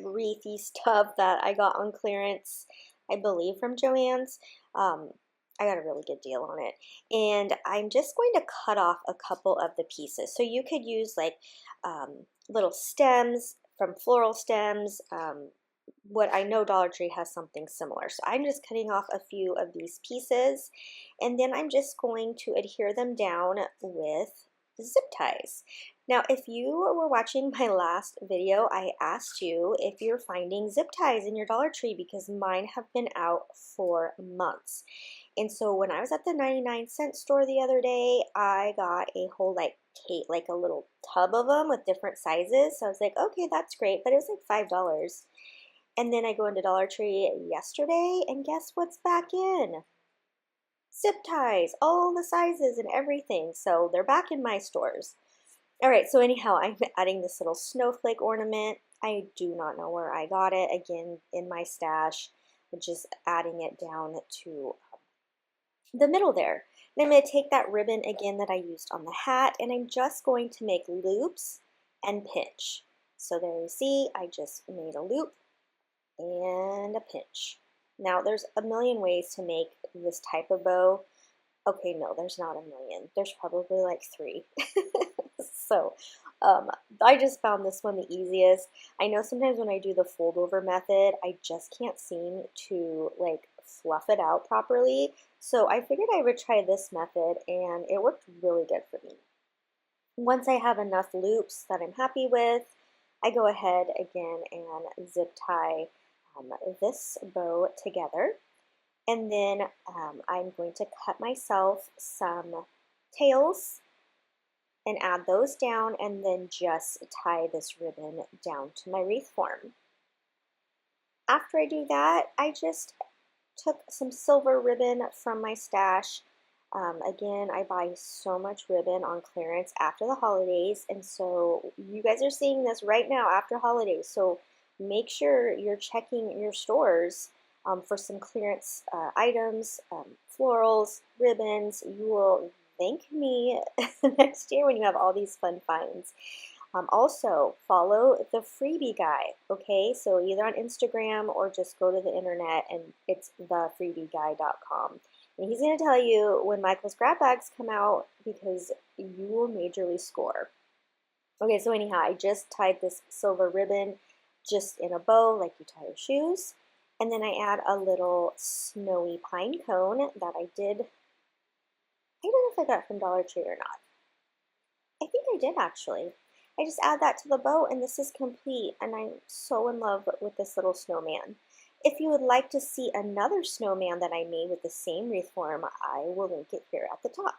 wreathy stuff that I got on clearance, I believe from Joann's. I got a really good deal on it. And I'm just going to cut off a couple of the pieces. So you could use like little stems from floral stems. What I know Dollar Tree has something similar. So I'm just cutting off a few of these pieces, and then I'm just going to adhere them down with zip ties. Now, if you were watching my last video, I asked you if you're finding zip ties in your Dollar Tree because mine have been out for months. And so when I was at the 99-cent store the other day, I got a whole like a little tub of them with different sizes. So I was like, okay, that's great, but it was like $5. And then I go into Dollar Tree yesterday, and guess what's back in? Zip ties, all the sizes and everything. So they're back in my stores. All right, so anyhow, I'm adding this little snowflake ornament. I do not know where I got it. Again, in my stash, just adding it down to the middle there. And I'm going to take that ribbon again that I used on the hat, and I'm just going to make loops and pinch. So there you see, I just made a loop and a pinch. Now there's a million ways to make this type of bow. Okay, no, there's not a million. There's probably like 3. So I just found this one the easiest. I know sometimes when I do the fold over method, I just can't seem to like fluff it out properly. So I figured I would try this method, and it worked really good for me. Once I have enough loops that I'm happy with, I go ahead again and zip tie this bow together. And then I'm going to cut myself some tails and add those down, and then just tie this ribbon down to my wreath form. After I do that, I just took some silver ribbon from my stash. Again, I buy so much ribbon on clearance after the holidays, and so you guys are seeing this right now after holidays. So make sure you're checking your stores for some clearance items, florals, ribbons. You will thank me next year when you have all these fun finds. Also, follow the freebie guy, okay? So either on Instagram or just go to the internet, and it's thefreebieguy.com. And he's going to tell you when Michael's grab bags come out, because you will majorly score. Okay, so anyhow, I just tied this silver ribbon just in a bow like you tie your shoes. And then I add a little snowy pine cone that I don't know if I got from Dollar Tree or not. I think I did actually. I just add that to the bow, and this is complete, and I'm so in love with this little snowman. If you would like to see another snowman that I made with the same wreath form, I will link it here at the top.